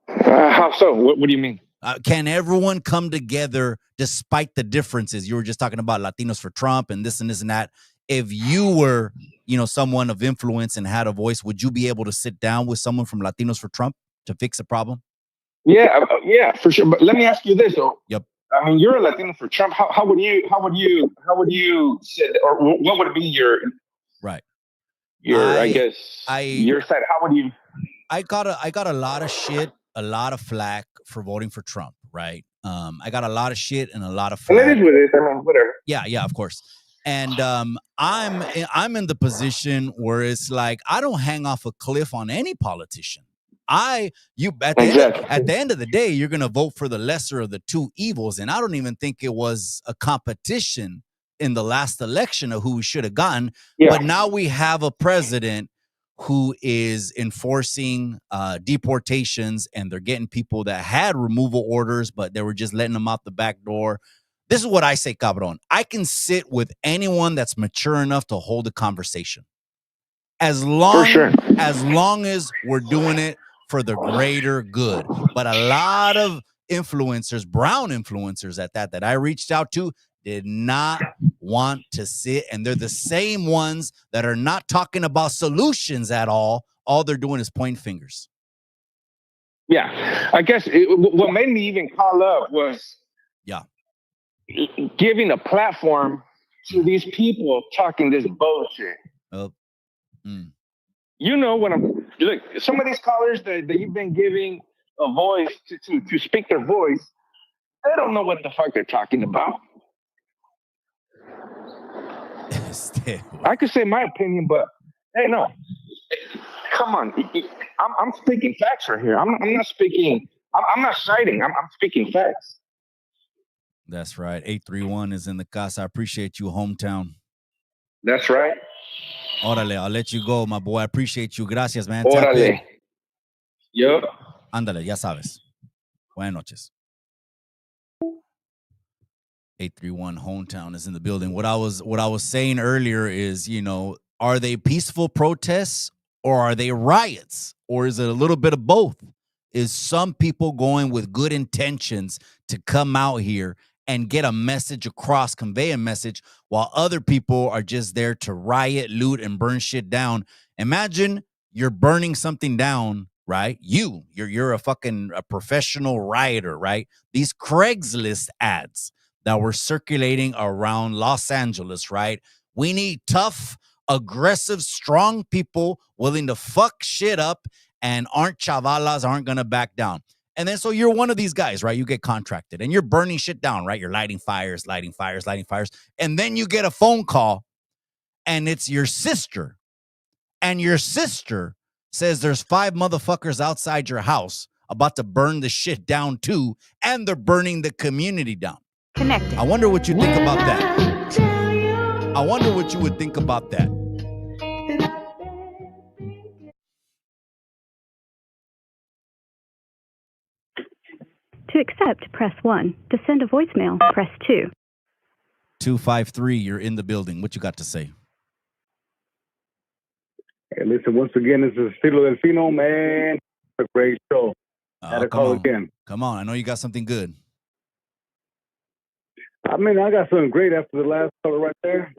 How so? What do you mean? Can everyone come together despite the differences? You were just talking about Latinos for Trump and this and this and that. If you were, someone of influence and had a voice, would you be able to sit down with someone from Latinos for Trump to fix a problem? Yeah, for sure. But let me ask you this, though. Yep. I mean, you're a Latino for Trump. How would you sit, or what would be your right? I guess your side. How would you? I got a lot of shit, a lot of flack for voting for Trump, right? I got a lot of shit and a lot of flack. And it is what it is. I mean, whatever. Yeah, of course. And I'm in the position where it's like I don't hang off a cliff on any politician. At the end of the day, you're gonna vote for the lesser of the two evils, and I don't even think it was a competition in the last election of who we should have gotten. Yeah. But now we have a president who is enforcing deportations, and they're getting people that had removal orders, but they were just letting them out the back door. This is what I say, cabron. I can sit with anyone that's mature enough to hold a conversation. As long as we're doing it for the greater good. But a lot of influencers, brown influencers at that I reached out to, did not want to sit. And they're the same ones that are not talking about solutions at all. All they're doing is pointing fingers. Yeah. I guess what made me even call up was giving a platform to these people talking this bullshit. When look, some of these callers that you've been giving a voice to speak their voice, they don't know what the fuck they're talking about. I could say my opinion, but hey, no, come on. I'm speaking facts right here. I'm not speaking. I'm not citing. I'm speaking facts. That's right. 831 is in the casa. I appreciate you, hometown. That's right. Órale, I'll let you go, my boy. I appreciate you. Gracias, man. Órale. Yep. Ándale, ya sabes. Buenas noches. 831 hometown is in the building. What I was saying earlier is, are they peaceful protests or are they riots? Or is it a little bit of both? Is some people going with good intentions to come out here and get a message across, convey a message, while other people are just there to riot, loot, and burn shit down? Imagine you're burning something down, right? You're a professional rioter, right? These Craigslist ads that were circulating around Los Angeles, right? We need tough, aggressive, strong people willing to fuck shit up and chavalas aren't gonna back down. And then so you're one of these guys, right? You get contracted and you're burning shit down, right? You're lighting fires. And then you get a phone call and it's your sister. And your sister says there's 5 motherfuckers outside your house about to burn the shit down too. And they're burning the community down. Connected. I wonder what you think about that. I wonder what you would think about that. To accept, press 1. To send a voicemail, press 2. 253, you're in the building. What you got to say? Hey, listen, once again, this is Estilo Delfino, man. A great show. Had a call again. Come on, I know you got something good. I mean, I got something great after the last caller right there.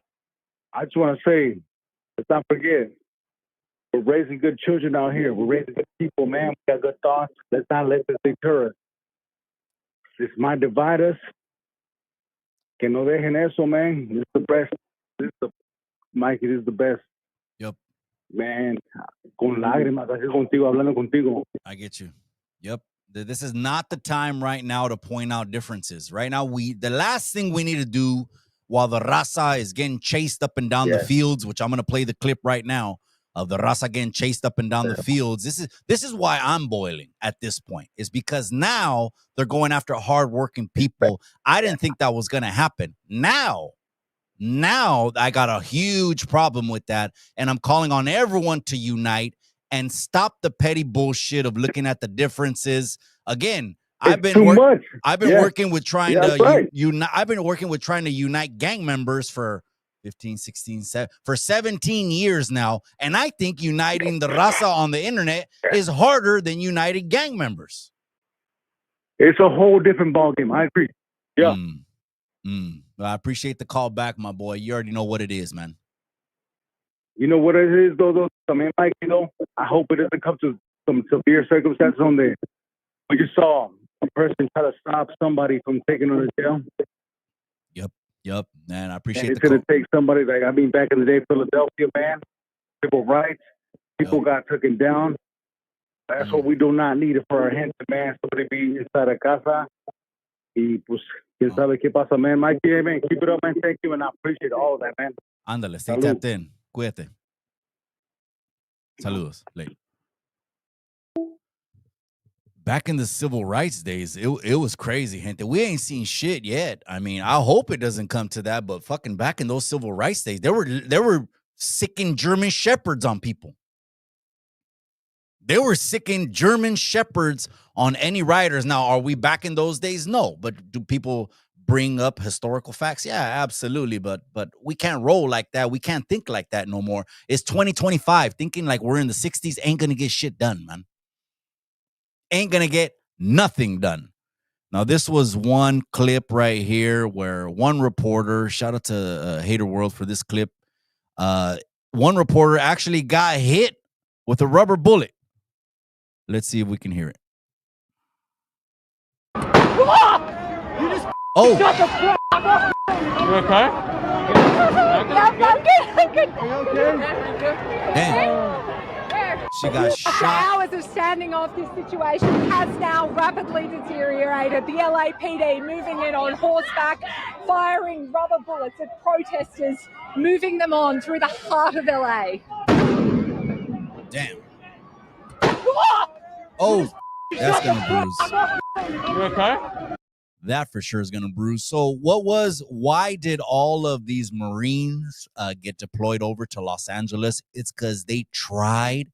I just want to say, let's not forget, we're raising good children out here. We're raising good people, man. We got good thoughts. Let's not let this deter us. This might divide us. Que no dejen eso, man. This is the best. Mikey, this is the best. Yep. Man, con lágrimas, aquí contigo, hablando contigo. I get you. Yep. This is not the time right now to point out differences. Right now, the last thing we need to do while the Raza is getting chased up and down the fields, which I'm going to play the clip right now, of the Raza getting chased up and down the fields. This is why I'm boiling at this point, is because now they're going after hardworking people. I didn't think that was going to happen. Now I got a huge problem with that, and I'm calling on everyone to unite and stop the petty bullshit of looking at the differences. Again, I've been working with trying to unite. I've been working with trying to unite gang members for 15, 16, 17 years now. And I think uniting the Raza on the internet is harder than uniting gang members. It's a whole different ballgame. I agree. Yeah. Well, I appreciate the call back, my boy. You already know what it is, man. You know what it is, though? I mean, Mike, I hope it doesn't come to some severe circumstances on there. When you saw a person try to stop somebody from taking on a jail. Yep, man. I appreciate it's going to take somebody back in the day, Philadelphia, man. Civil rights. People got taken down. That's what we do not need for our hands, man. Somebody be inside a casa. Y pues, quién sabe qué pasa, man. Mike, man, keep it up, man. Thank you, and I appreciate all of that, man. Ándale, stay tapped in. Cuídate. Saludos. Late. Back in the civil rights days, it was crazy, gente. We ain't seen shit yet. I mean, I hope it doesn't come to that, but fucking back in those civil rights days, there were sicking German shepherds on people. They were sicking German shepherds on any rioters. Now, are we back in those days? No. But do people bring up historical facts? Yeah, absolutely. But we can't roll like that. We can't think like that no more. It's 2025. Thinking like we're in the 60s ain't gonna get shit done, man. Ain't gonna get nothing done. Now, this was one clip right here where one reporter, shout out to Hater World for this clip. One reporter actually got hit with a rubber bullet. Let's see if we can hear it. Oh. Shut the fuck up. You okay? I'm good. Damn. She got shot. Hours of standing off this situation has now rapidly deteriorated. The LAPD moving in on horseback, firing rubber bullets at protesters, moving them on through the heart of LA. Damn. Oh, that's gonna bruise. You okay? That for sure is gonna bruise. So why did all of these Marines get deployed over to Los Angeles? It's because they tried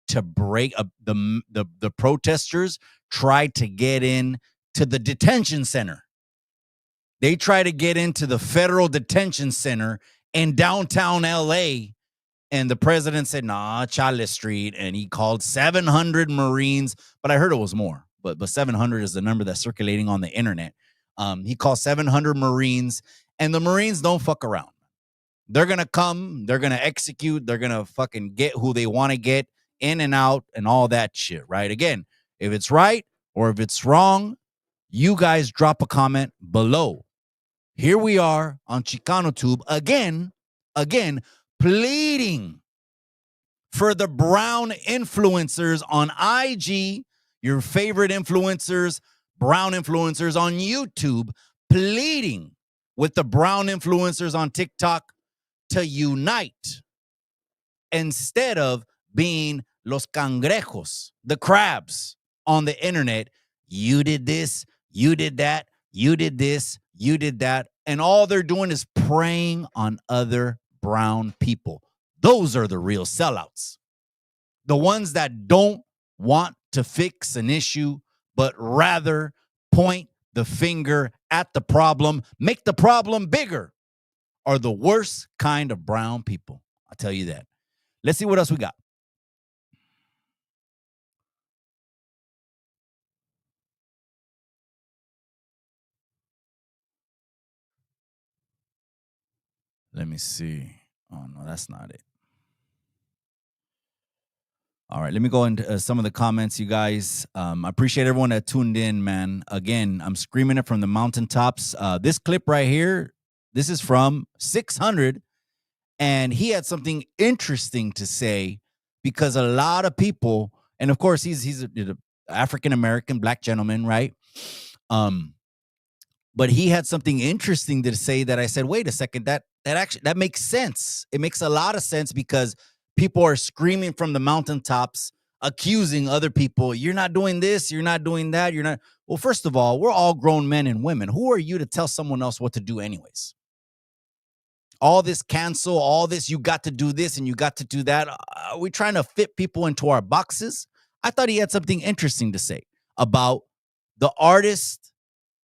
to break up the protesters tried to get in to the detention center. They tried to get into the federal detention center in downtown LA. And the president said, nah, Chicano Street. And he called 700 Marines. But I heard it was more. But 700 is the number that's circulating on the internet. He called 700 Marines. And the Marines don't fuck around. They're going to come. They're going to execute. They're going to fucking get who they want to get in and out and all that shit, right? Again, if it's right or if it's wrong, you guys drop a comment below. Here we are on Chicano Tube again, pleading for the brown influencers on IG, your favorite influencers, brown influencers on YouTube, pleading with the brown influencers on TikTok to unite instead of being los cangrejos, the crabs on the internet. You did this, you did that, you did this, you did that. And all they're doing is preying on other brown people. Those are the real sellouts. The ones that don't want to fix an issue, but rather point the finger at the problem, make the problem bigger, are the worst kind of brown people. I'll tell you that. Let's see what else we got. Let me see. Oh, no, that's not it. All right, let me go into some of the comments, you guys. I appreciate everyone that tuned in, man. Again, I'm screaming it from the mountaintops. This clip right here, this is from 600, and he had something interesting to say because a lot of people, and of course, he's an African-American black gentleman, right? But he had something interesting to say that I said, wait a second, that makes sense. It makes a lot of sense because people are screaming from the mountaintops, accusing other people. You're not doing this. You're not doing that. You're not. Well, first of all, we're all grown men and women. Who are you to tell someone else what to do anyways? All this cancel, all this, you got to do this and you got to do that. Are we trying to fit people into our boxes? I thought he had something interesting to say about the artists,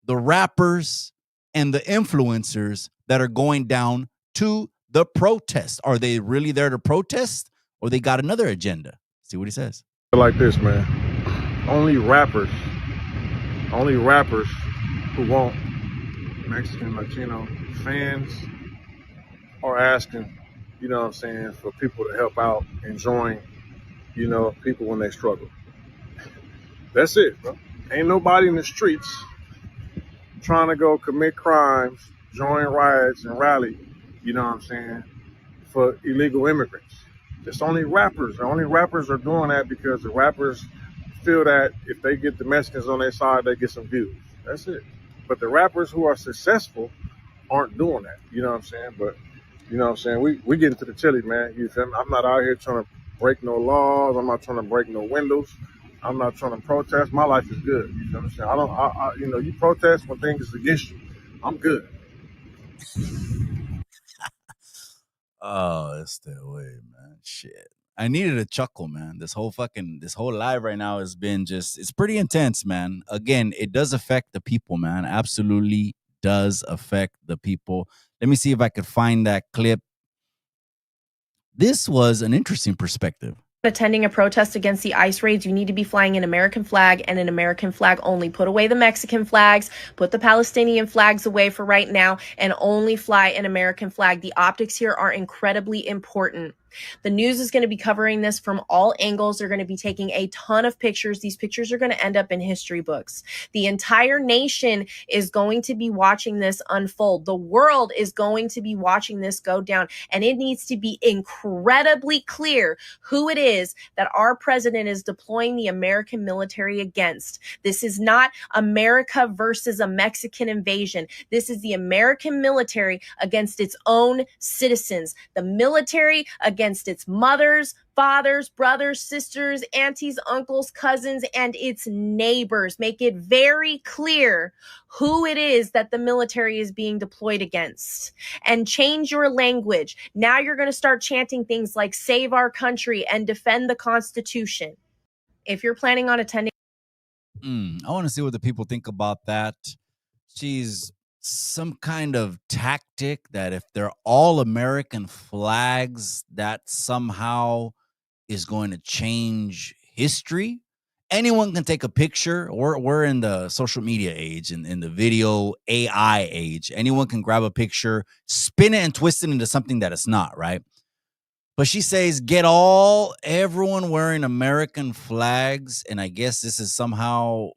the rappers, and the influencers that are going down to the protest. Are they really there to protest, or they got another agenda? See what he says. Like this, man. Only rappers who want Mexican, Latino fans are asking, you know what I'm saying, for people to help out and join, you know, people when they struggle. That's it, bro. Ain't nobody in the streets trying to go commit crimes, join riots, and rally, you know what I'm saying, for illegal immigrants. It's only rappers. The only rappers are doing that because the rappers feel that if they get the Mexicans on their side, they get some views. That's it. But the rappers who are successful aren't doing that. You know what I'm saying? But, you know what I'm saying? We get into the chili, man. You feel me? I'm not out here trying to break no laws. I'm not trying to break no windows. I'm not trying to protest. My life is good. You feel what I'm saying? You know, you protest when things is against you. I'm good. Oh, that's the way, man. Shit. I needed a chuckle, man. This whole live right now has been it's pretty intense, man. Again, it does affect the people, man. Absolutely does affect the people. Let me see if I could find that clip. This was an interesting perspective. Attending a protest against the ICE raids, you need to be flying an American flag and an American flag only. Put away the Mexican flags, put the Palestinian flags away for right now, and only fly an American flag. The optics here are incredibly important. The news is going to be covering this from all angles. They're going to be taking a ton of pictures. These pictures are going to end up in history books. The entire nation is going to be watching this unfold. The world is going to be watching this go down. And it needs to be incredibly clear who it is that our president is deploying the American military against. This is not America versus a Mexican invasion. This is the American military against its own citizens. The military against its mothers, fathers, brothers, sisters, aunties, uncles, cousins, and its neighbors. Make it very clear who it is that the military is being deployed against. And change your language. Now you're going to start chanting things like save our country and defend the Constitution. If you're planning on attending... I want to see what the people think about that. She's some kind of tactic that if they're all American flags, that somehow is going to change history. Anyone can take a picture. We're in the social media age and in the video AI age. Anyone can grab a picture, spin it and twist it into something that it's not, right? But she says, everyone wearing American flags. And I guess this is somehow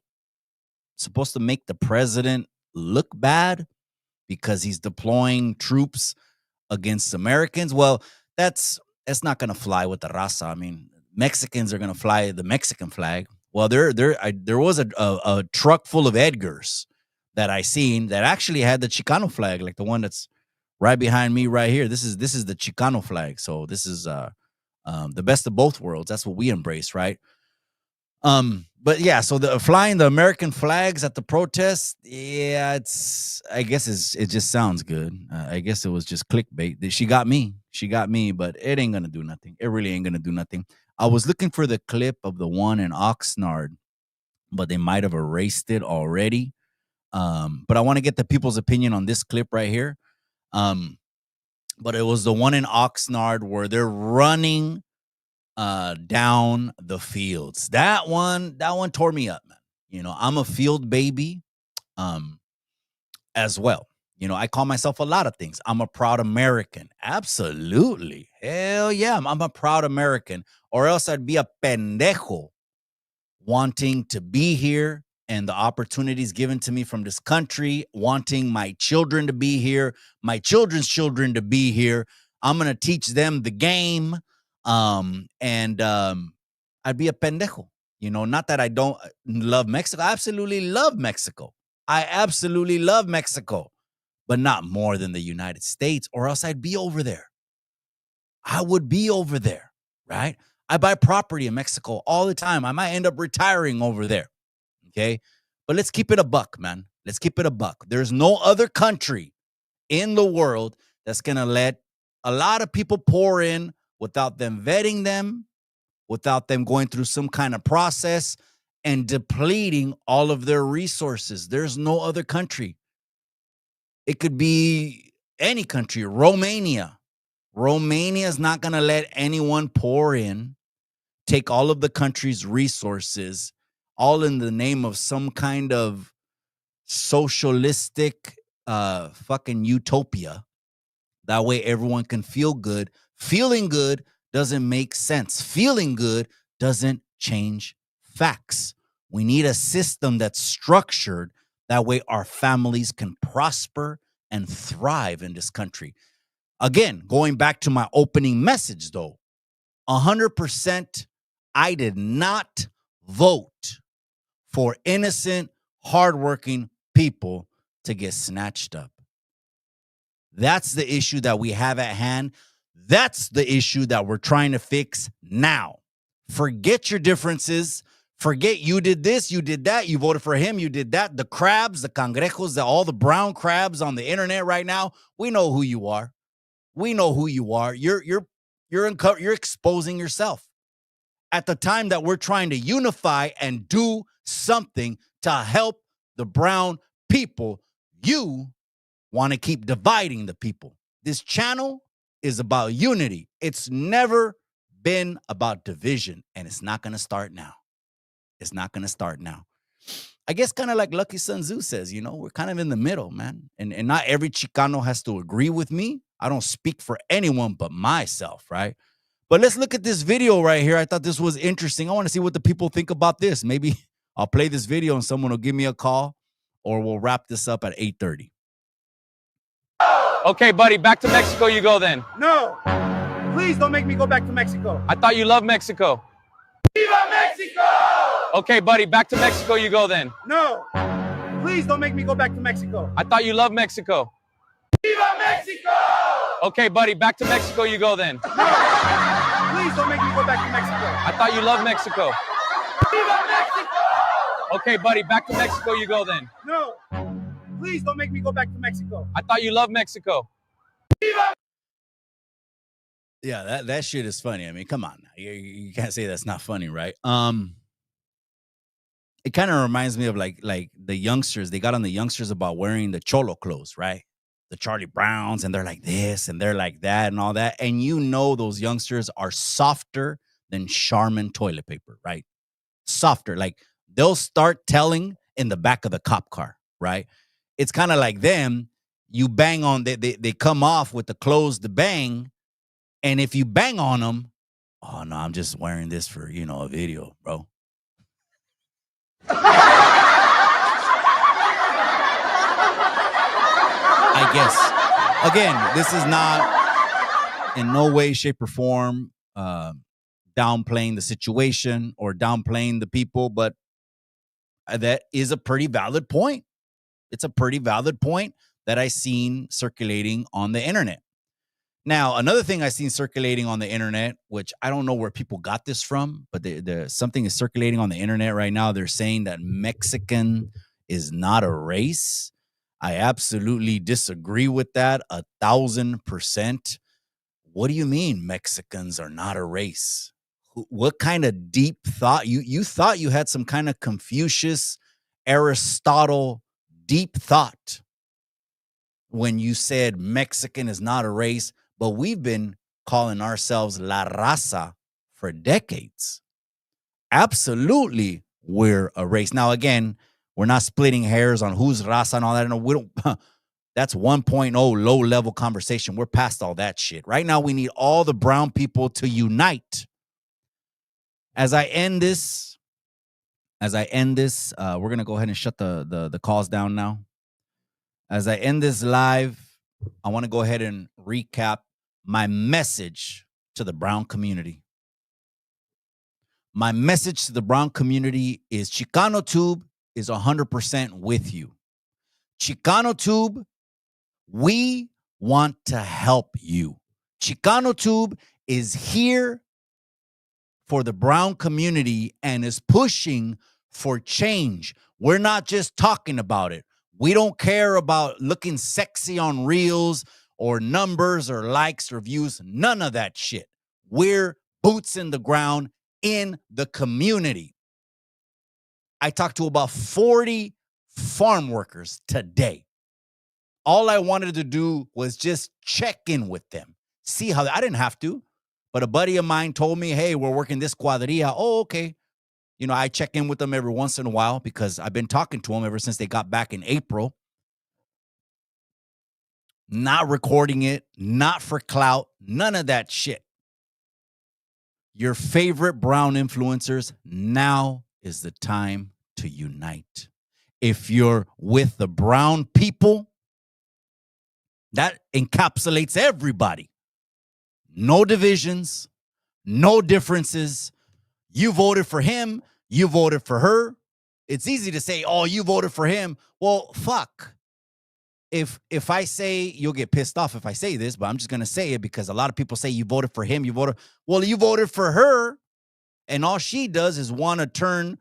supposed to make the president look bad because he's deploying troops against Americans. Well, that's not going to fly with the Raza. I mean, Mexicans are going to fly the Mexican flag. Well, there was a truck full of Edgars that I seen that actually had the Chicano flag, like the one that's right behind me right here. This is the Chicano flag. So this is the best of both worlds. That's what we embrace, right? But yeah, so flying the American flags at the protest, yeah, it just sounds good. I guess it was just clickbait. She got me, but it ain't gonna do nothing. It really ain't gonna do nothing. I was looking for the clip of the one in Oxnard, but they might have erased it already. But I want to get the people's opinion on this clip right here. But it was the one in Oxnard where they're running down the fields. That one tore me up, man. You know, I'm a field baby as well. You know, I call myself a lot of things. I'm a proud American. Absolutely. Hell yeah. I'm a proud American, or else I'd be a pendejo wanting to be here and the opportunities given to me from this country, wanting my children to be here, my children's children to be here. I'm going to teach them the game. I'd be a pendejo, you know, not that I don't love Mexico. I absolutely love Mexico. But not more than the United States, or else I'd be over there. I would be over there. right? I buy property in Mexico all the time. I might end up retiring over there, okay? But let's keep it a buck, man. Let's keep it a buck. There's no other country in the world that's going to let a lot of people pour in without them vetting them, without them going through some kind of process and depleting all of their resources. There's no other country. It could be any country. Romania. Romania is not going to let anyone pour in, take all of the country's resources, all in the name of some kind of socialistic fucking utopia. That way everyone can feel good. Feeling good doesn't make sense. Feeling good doesn't change facts. We need a system that's structured. That way our families can prosper and thrive in this country. Again, going back to my opening message, though, 100%, I did not vote for innocent, hardworking people to get snatched up. That's the issue that we have at hand. That's the issue that we're trying to fix now. Forget your differences. Forget you did this, you did that, you voted for him, you did that. The crabs, the cangrejos, all the brown crabs on the internet right now, we know who you are. We know who you are. You're exposing yourself. At the time that we're trying to unify and do something to help the brown people, you want to keep dividing the people. This channel is about unity. It's never been about division, and it's not going to start now. It's not going to start now. I guess kind of like Lucky Sun Tzu says, we're kind of in the middle, man. And not every Chicano has to agree with me. I don't speak for anyone but myself, right? But let's look at this video right here. I thought this was interesting. I want to see what the people think about this. Maybe I'll play this video and someone will give me a call, or we'll wrap this up at 8:30. Okay, buddy, back to Mexico you go then. No, please don't make me go back to Mexico. I thought you loved Mexico. Viva Mexico! Okay, buddy, back to Mexico you go then. No, please don't make me go back to Mexico. I thought you loved Mexico. Viva Mexico! Okay, buddy, back to Mexico you go then. No, please don't make me go back to Mexico. I thought you loved Mexico. Viva Mexico! Okay, buddy, back to Mexico you go then. No, please don't make me go back to Mexico. I thought you loved Mexico. Viva! Yeah, that shit is funny. I mean, come on. You can't say that's not funny, right? It kind of reminds me of like the youngsters. They got on the youngsters about wearing the cholo clothes, right? The Charlie Browns, and they're like this and they're like that and all that. And those youngsters are softer than Charmin toilet paper, right? Softer. Like they'll start telling in the back of the cop car, right? It's kind of like them. You bang on, they come off with the clothes to bang. And if you bang on them, oh no, I'm just wearing this for, a video, bro. I guess. Again, this is not in no way, shape, or form downplaying the situation or downplaying the people, but that is a pretty valid point. It's a pretty valid point that I seen circulating on the internet. Now, another thing I seen circulating on the internet, which I don't know where people got this from, but something is circulating on the internet right now. They're saying that Mexican is not a race. I absolutely disagree with that 1,000%. What do you mean Mexicans are not a race? What kind of deep thought? You thought you had some kind of Confucius, Aristotle deep thought when you said Mexican is not a race, but we've been calling ourselves La Raza for decades. Absolutely, we're a race. Now, again, we're not splitting hairs on who's Raza and all that. No, we don't. That's 1.0 low-level conversation. We're past all that shit. Right now, we need all the brown people to unite. As I end this, we're going to go ahead and shut the calls down now. As I end this live, I want to go ahead and recap my message to the brown community. My message to the brown community is Chicano Tube is 100% with you. Chicano Tube, we want to help you. Chicano Tube is here for the brown community and is pushing for change. We're not just talking about it. We don't care about looking sexy on reels or numbers or likes or views. None of that shit. We're boots in the ground in the community. I talked to about 40 farm workers today. All I wanted to do was just check in with them. See how I didn't have to, but a buddy of mine told me, hey, we're working this cuadrilla. Oh, okay. You know, I check in with them every once in a while because I've been talking to them ever since they got back in April. Not recording it, not for clout, none of that shit. Your favorite brown influencers, now is the time to unite. If you're with the brown people, that encapsulates everybody. No divisions, no differences. You voted for him, you voted for her. It's easy to say, oh, you voted for him. Well, fuck. If I say, you'll get pissed off if I say this, but I'm just going to say it because a lot of people say you voted for him, you voted for her, and all she does is want to turn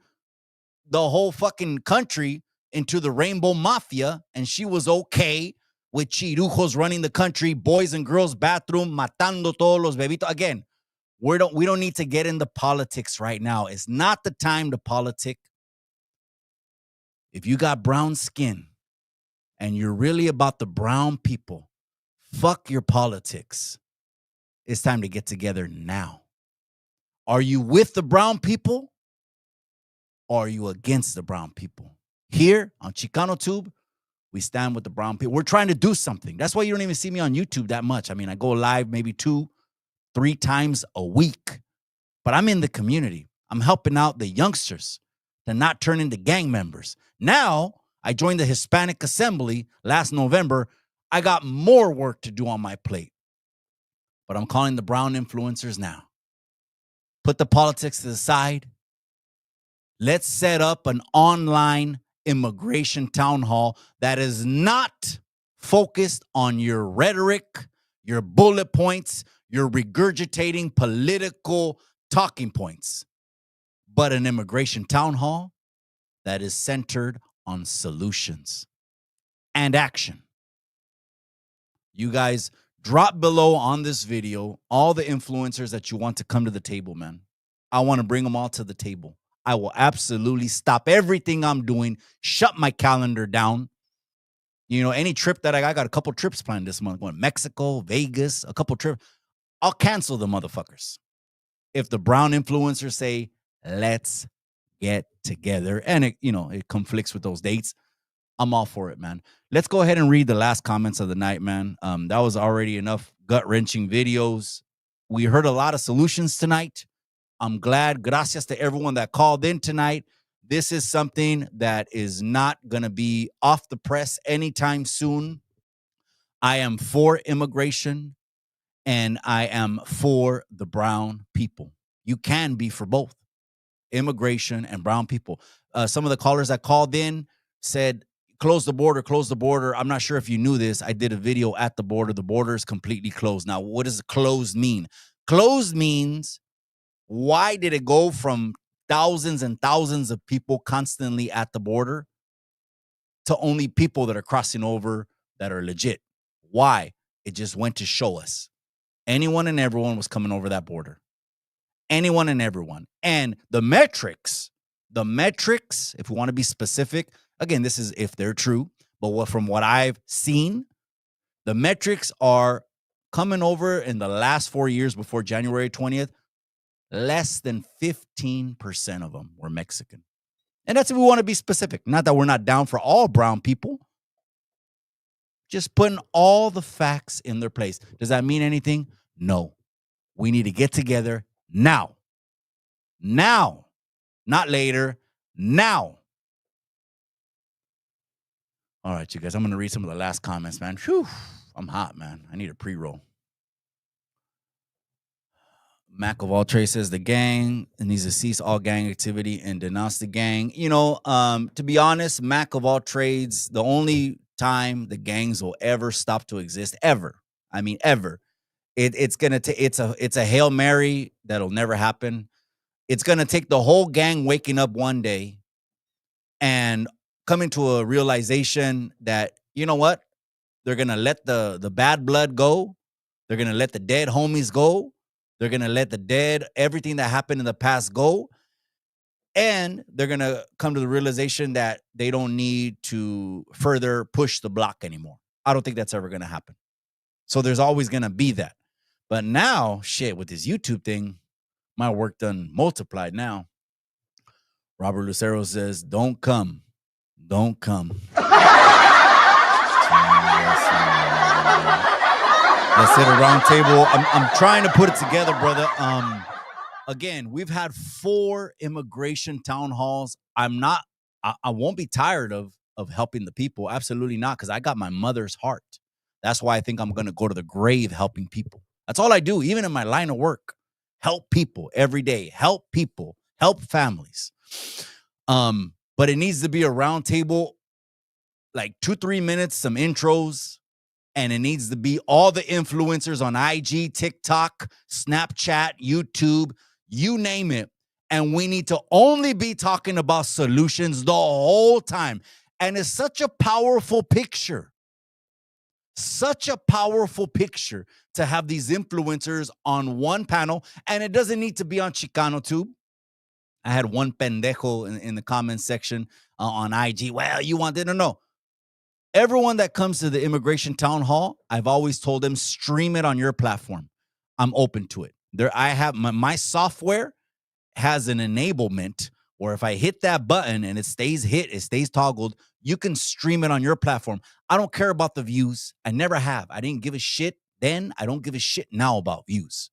the whole fucking country into the rainbow mafia, and she was okay with chirujos running the country, boys and girls bathroom, matando todos los bebitos. Again, we don't need to get into politics right now. It's not the time to politic. If you got brown skin and you're really about the brown people, fuck your politics. It's time to get together now. Are you with the brown people or are you against the brown people? Here on Chicano Tube, we stand with the brown people. We're trying to do something. That's why you don't even see me on YouTube that much. I mean, I go live maybe 2-3 times a week, but I'm in the community. I'm helping out the youngsters to not turn into gang members. Now, I joined the Hispanic Assembly last November. I got more work to do on my plate, but I'm calling the brown influencers now. Put the politics to the side. Let's set up an online immigration town hall that is not focused on your rhetoric, your bullet points, your regurgitating political talking points, but an immigration town hall that is centered on solutions and action. You guys, drop below on this video all the influencers that you want to come to the table, man. I want to bring them all to the table. I will absolutely stop everything I'm doing, shut my calendar down. You know, any trip that I got a couple trips planned this month, going to Mexico, Vegas, a couple trips. I'll cancel the motherfuckers. If the brown influencers say, let's get together, and it conflicts with those dates, I'm all for it, man. Let's go ahead and read the last comments of the night, man. That was already enough gut-wrenching videos. We heard a lot of solutions tonight. I'm glad. Gracias to everyone that called in tonight. This is something that is not going to be off the press anytime soon. I am for immigration, and I am for the brown people. You can be for both immigration and brown people. Some of the callers that called in said, close the border, close the border. I'm not sure if you knew this. I did a video at the border. The border is completely closed. Now, what does closed mean? Closed means, why did it go from thousands and thousands of people constantly at the border to only people that are crossing over that are legit? Why? It just went to show us. Anyone and everyone was coming over that border. Anyone and everyone. And the metrics, if we want to be specific, again, this is if they're true, but from what I've seen, the metrics are coming over in the last 4 years before January 20th, less than 15% of them were Mexican. And that's if we want to be specific. Not that we're not down for all brown people. Just putting all the facts in their place. Does that mean anything? No. We need to get together now. Now. Not later. Now. All right, you guys. I'm going to read some of the last comments, man. Whew. I'm hot, man. I need a pre-roll. Mac of all trades says the gang needs to cease all gang activity and denounce the gang. You know, to be honest, Mac of all trades, the only time the gangs will ever stop to exist, ever. I mean, ever. It's a Hail Mary that'll never happen. It's going to take the whole gang waking up one day and coming to a realization that, you know what? They're going to let the bad blood go. They're going to let the dead homies go. They're going to let everything that happened in the past go. And they're going to come to the realization that they don't need to further push the block anymore. I don't think that's ever going to happen. So there's always going to be that. But now, shit, with this YouTube thing, my work done multiplied now. Robert Lucero says, don't come. Don't come. Let's hit a round table. I'm trying to put it together, brother. Again, we've had 4 immigration town halls. I won't be tired of helping the people. Absolutely not, because I got my mother's heart. That's why I think I'm going to go to the grave helping people. That's all I do, even in my line of work. Help people every day. Help people. Help families. But it needs to be a round table, like 2-3 minutes, some intros. And it needs to be all the influencers on IG, TikTok, Snapchat, YouTube, you name it. And we need to only be talking about solutions the whole time. And it's such a powerful picture. Such a powerful picture to have these influencers on one panel. And it doesn't need to be on Chicano Tube. I had one pendejo in the comments section on IG. Well, you want it or no? Everyone that comes to the immigration town hall, I've always told them, stream it on your platform. I'm open to it. I have my software has an enablement where if I hit that button and it stays toggled, you can stream it on your platform. I don't care about the views. I never have. I didn't give a shit then. I don't give a shit now about views.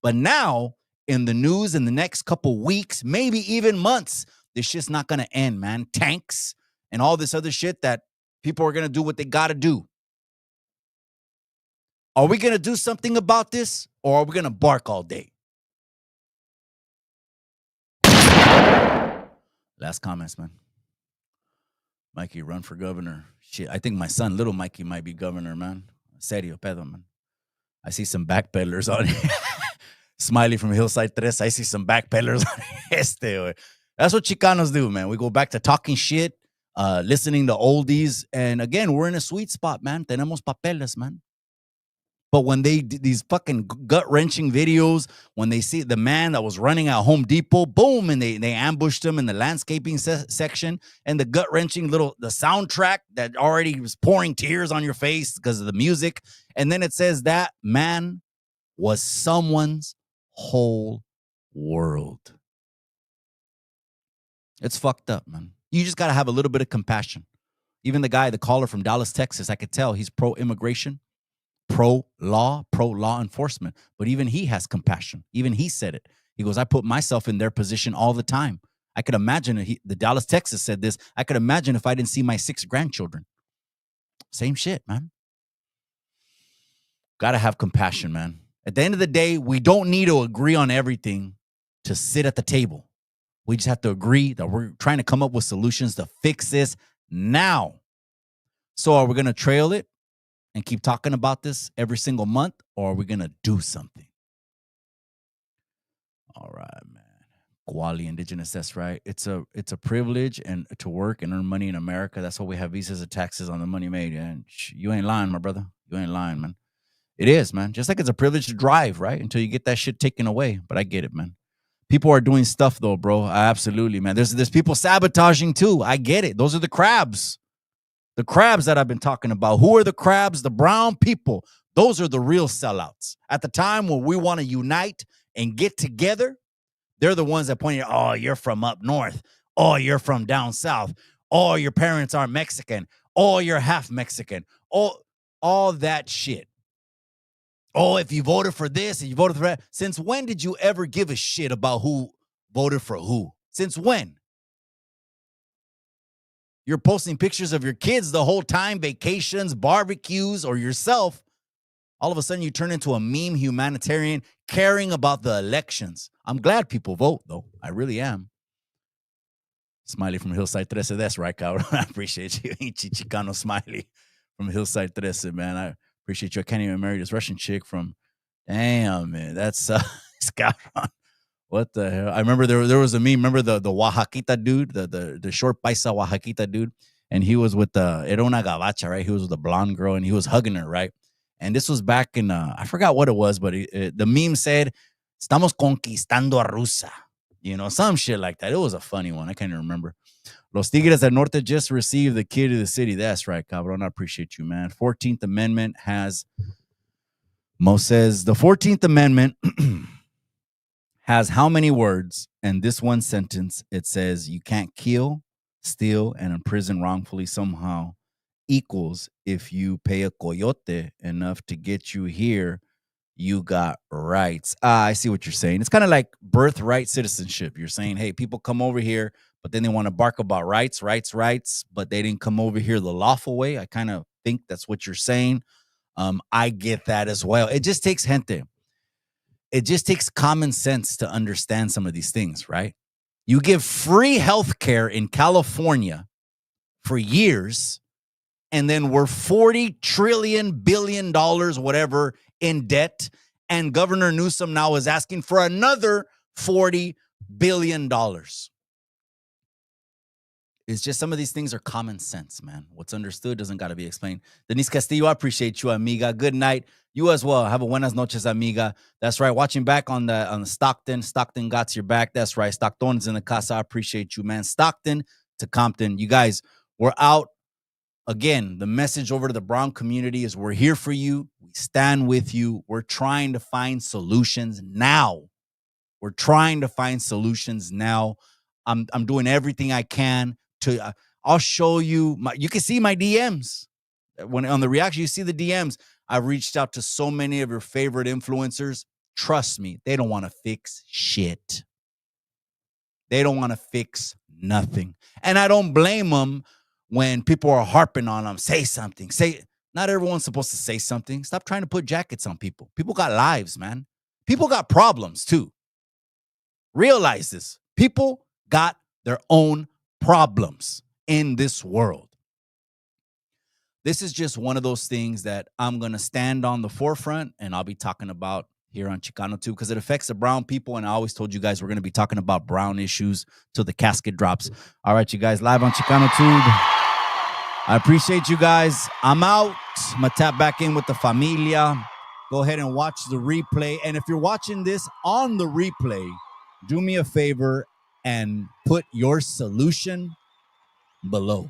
But now, in the news in the next couple weeks, maybe even months, this shit's not going to end, man. Tanks and all this other shit that people are going to do what they got to do. Are we going to do something about this, or are we going to bark all day? Last comments, man. Mikey, run for governor. Shit, I think my son, little Mikey, might be governor, man. Serio, pedo, man. I see some backpedalers on here. Smiley from Hillside 3. I see some backpedalers on este. That's what Chicanos do, man. We go back to talking shit, listening to oldies. And again, we're in a sweet spot, man. Tenemos papeles, man. But when they did these fucking gut-wrenching videos, when they see the man that was running at Home Depot, boom, and they ambushed him in the landscaping section, and the gut-wrenching the soundtrack that already was pouring tears on your face because of the music. And then it says that man was someone's whole world. It's fucked up, man. You just got to have a little bit of compassion. Even the caller from Dallas, Texas, I could tell he's pro-immigration, pro-law enforcement. But even he has compassion. Even he said it. He goes, I put myself in their position all the time. I could imagine, the Dallas, Texas said this, I could imagine if I didn't see my 6 grandchildren. Same shit, man. Got to have compassion, man. At the end of the day, we don't need to agree on everything to sit at the table. We just have to agree that we're trying to come up with solutions to fix this now. So are we going to trail it and keep talking about this every single month, or are we going to do something? All right, man. Guali Indigenous, that's right. It's a privilege and to work and earn money in America. That's why we have visas and taxes on the money made. And you ain't lying, my brother. You ain't lying, man. It is, man. Just like it's a privilege to drive, right? Until you get that shit taken away. But I get it, man. People are doing stuff, though, bro. Absolutely, man. There's people sabotaging, too. I get it. Those are the crabs. The crabs that I've been talking about. Who are the crabs? The brown people. Those are the real sellouts. At the time when we want to unite and get together, they're the ones that point out, oh, you're from up north. Oh, you're from down south. Oh, your parents are Mexican. Oh, you're half Mexican. Oh, all that shit. Oh, if you voted for this and you voted for that. Since when did you ever give a shit about who voted for who? Since when? You're posting pictures of your kids the whole time, vacations, barbecues, or yourself. All of a sudden, you turn into a meme humanitarian caring about the elections. I'm glad people vote, though. I really am. Smiley from Hillside 13. That's right, Kyle. I appreciate you. Chicano Smiley from Hillside 13, man. I appreciate you. I can't even marry this Russian chick from, damn, man. That's Scott. What the hell? I remember there was a meme. Remember the Oaxaquita dude, the short paisa Oaxaquita dude, and he was with era una gabacha, right? He was with a blonde girl, and he was hugging her, right? And this was back in I forgot what it was, but the meme said, "Estamos conquistando a Rusa," some shit like that. It was a funny one. I can't even remember. Los Tigres del Norte just received the key to the city. That's right, cabrón. I appreciate you, man. 14th Amendment has Mo says the 14th Amendment has how many words? And this one sentence, it says you can't kill, steal, and imprison wrongfully somehow equals if you pay a coyote enough to get you here, you got rights. I see what you're saying. It's kind of like birthright citizenship. You're saying, hey, people come over here, but then they want to bark about rights, but they didn't come over here the lawful way. I kind of think that's what you're saying. I get that as well. It just takes gente. It just takes common sense to understand some of these things, right? You give free health care in California for years, and then we're $40 billion, whatever, in debt. And Governor Newsom now is asking for another $40 billion. It's just some of these things are common sense, man. What's understood doesn't got to be explained. Denise Castillo, I appreciate you, amiga. Good night. You as well. Have a buenas noches, amiga. That's right. Watching back on the Stockton. Stockton got your back. That's right. Stockton's in the casa. I appreciate you, man. Stockton to Compton. You guys, we're out. Again, the message over to the Brown community is we're here for you. We stand with you. We're trying to find solutions now. We're trying to find solutions now. I'm doing everything I can to. I'll show you. You can see my DMs. When on the reaction, you see the DMs. I've reached out to so many of your favorite influencers. Trust me, they don't want to fix shit. They don't want to fix nothing. And I don't blame them when people are harping on them. Say something. Not everyone's supposed to say something. Stop trying to put jackets on people. People got lives, man. People got problems too. Realize this. People got their own problems in this world. This is just one of those things that I'm going to stand on the forefront and I'll be talking about here on Chicano Tube because it affects the brown people. And I always told you guys we're going to be talking about brown issues till the casket drops. All right, you guys, live on Chicano Tube. I appreciate you guys. I'm out. I'm going to tap back in with the familia. Go ahead and watch the replay. And if you're watching this on the replay, do me a favor and put your solution below.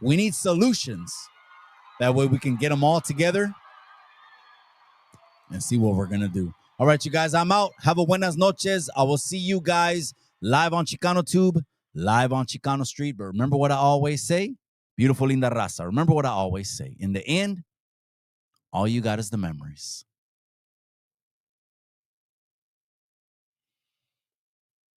We need solutions. That way we can get them all together and see what we're going to do. All right, you guys, I'm out. Have a buenas noches. I will see you guys live on Chicano Tube, live on Chicano Street. But remember what I always say? Beautiful linda raza. Remember what I always say. In the end, all you got is the memories.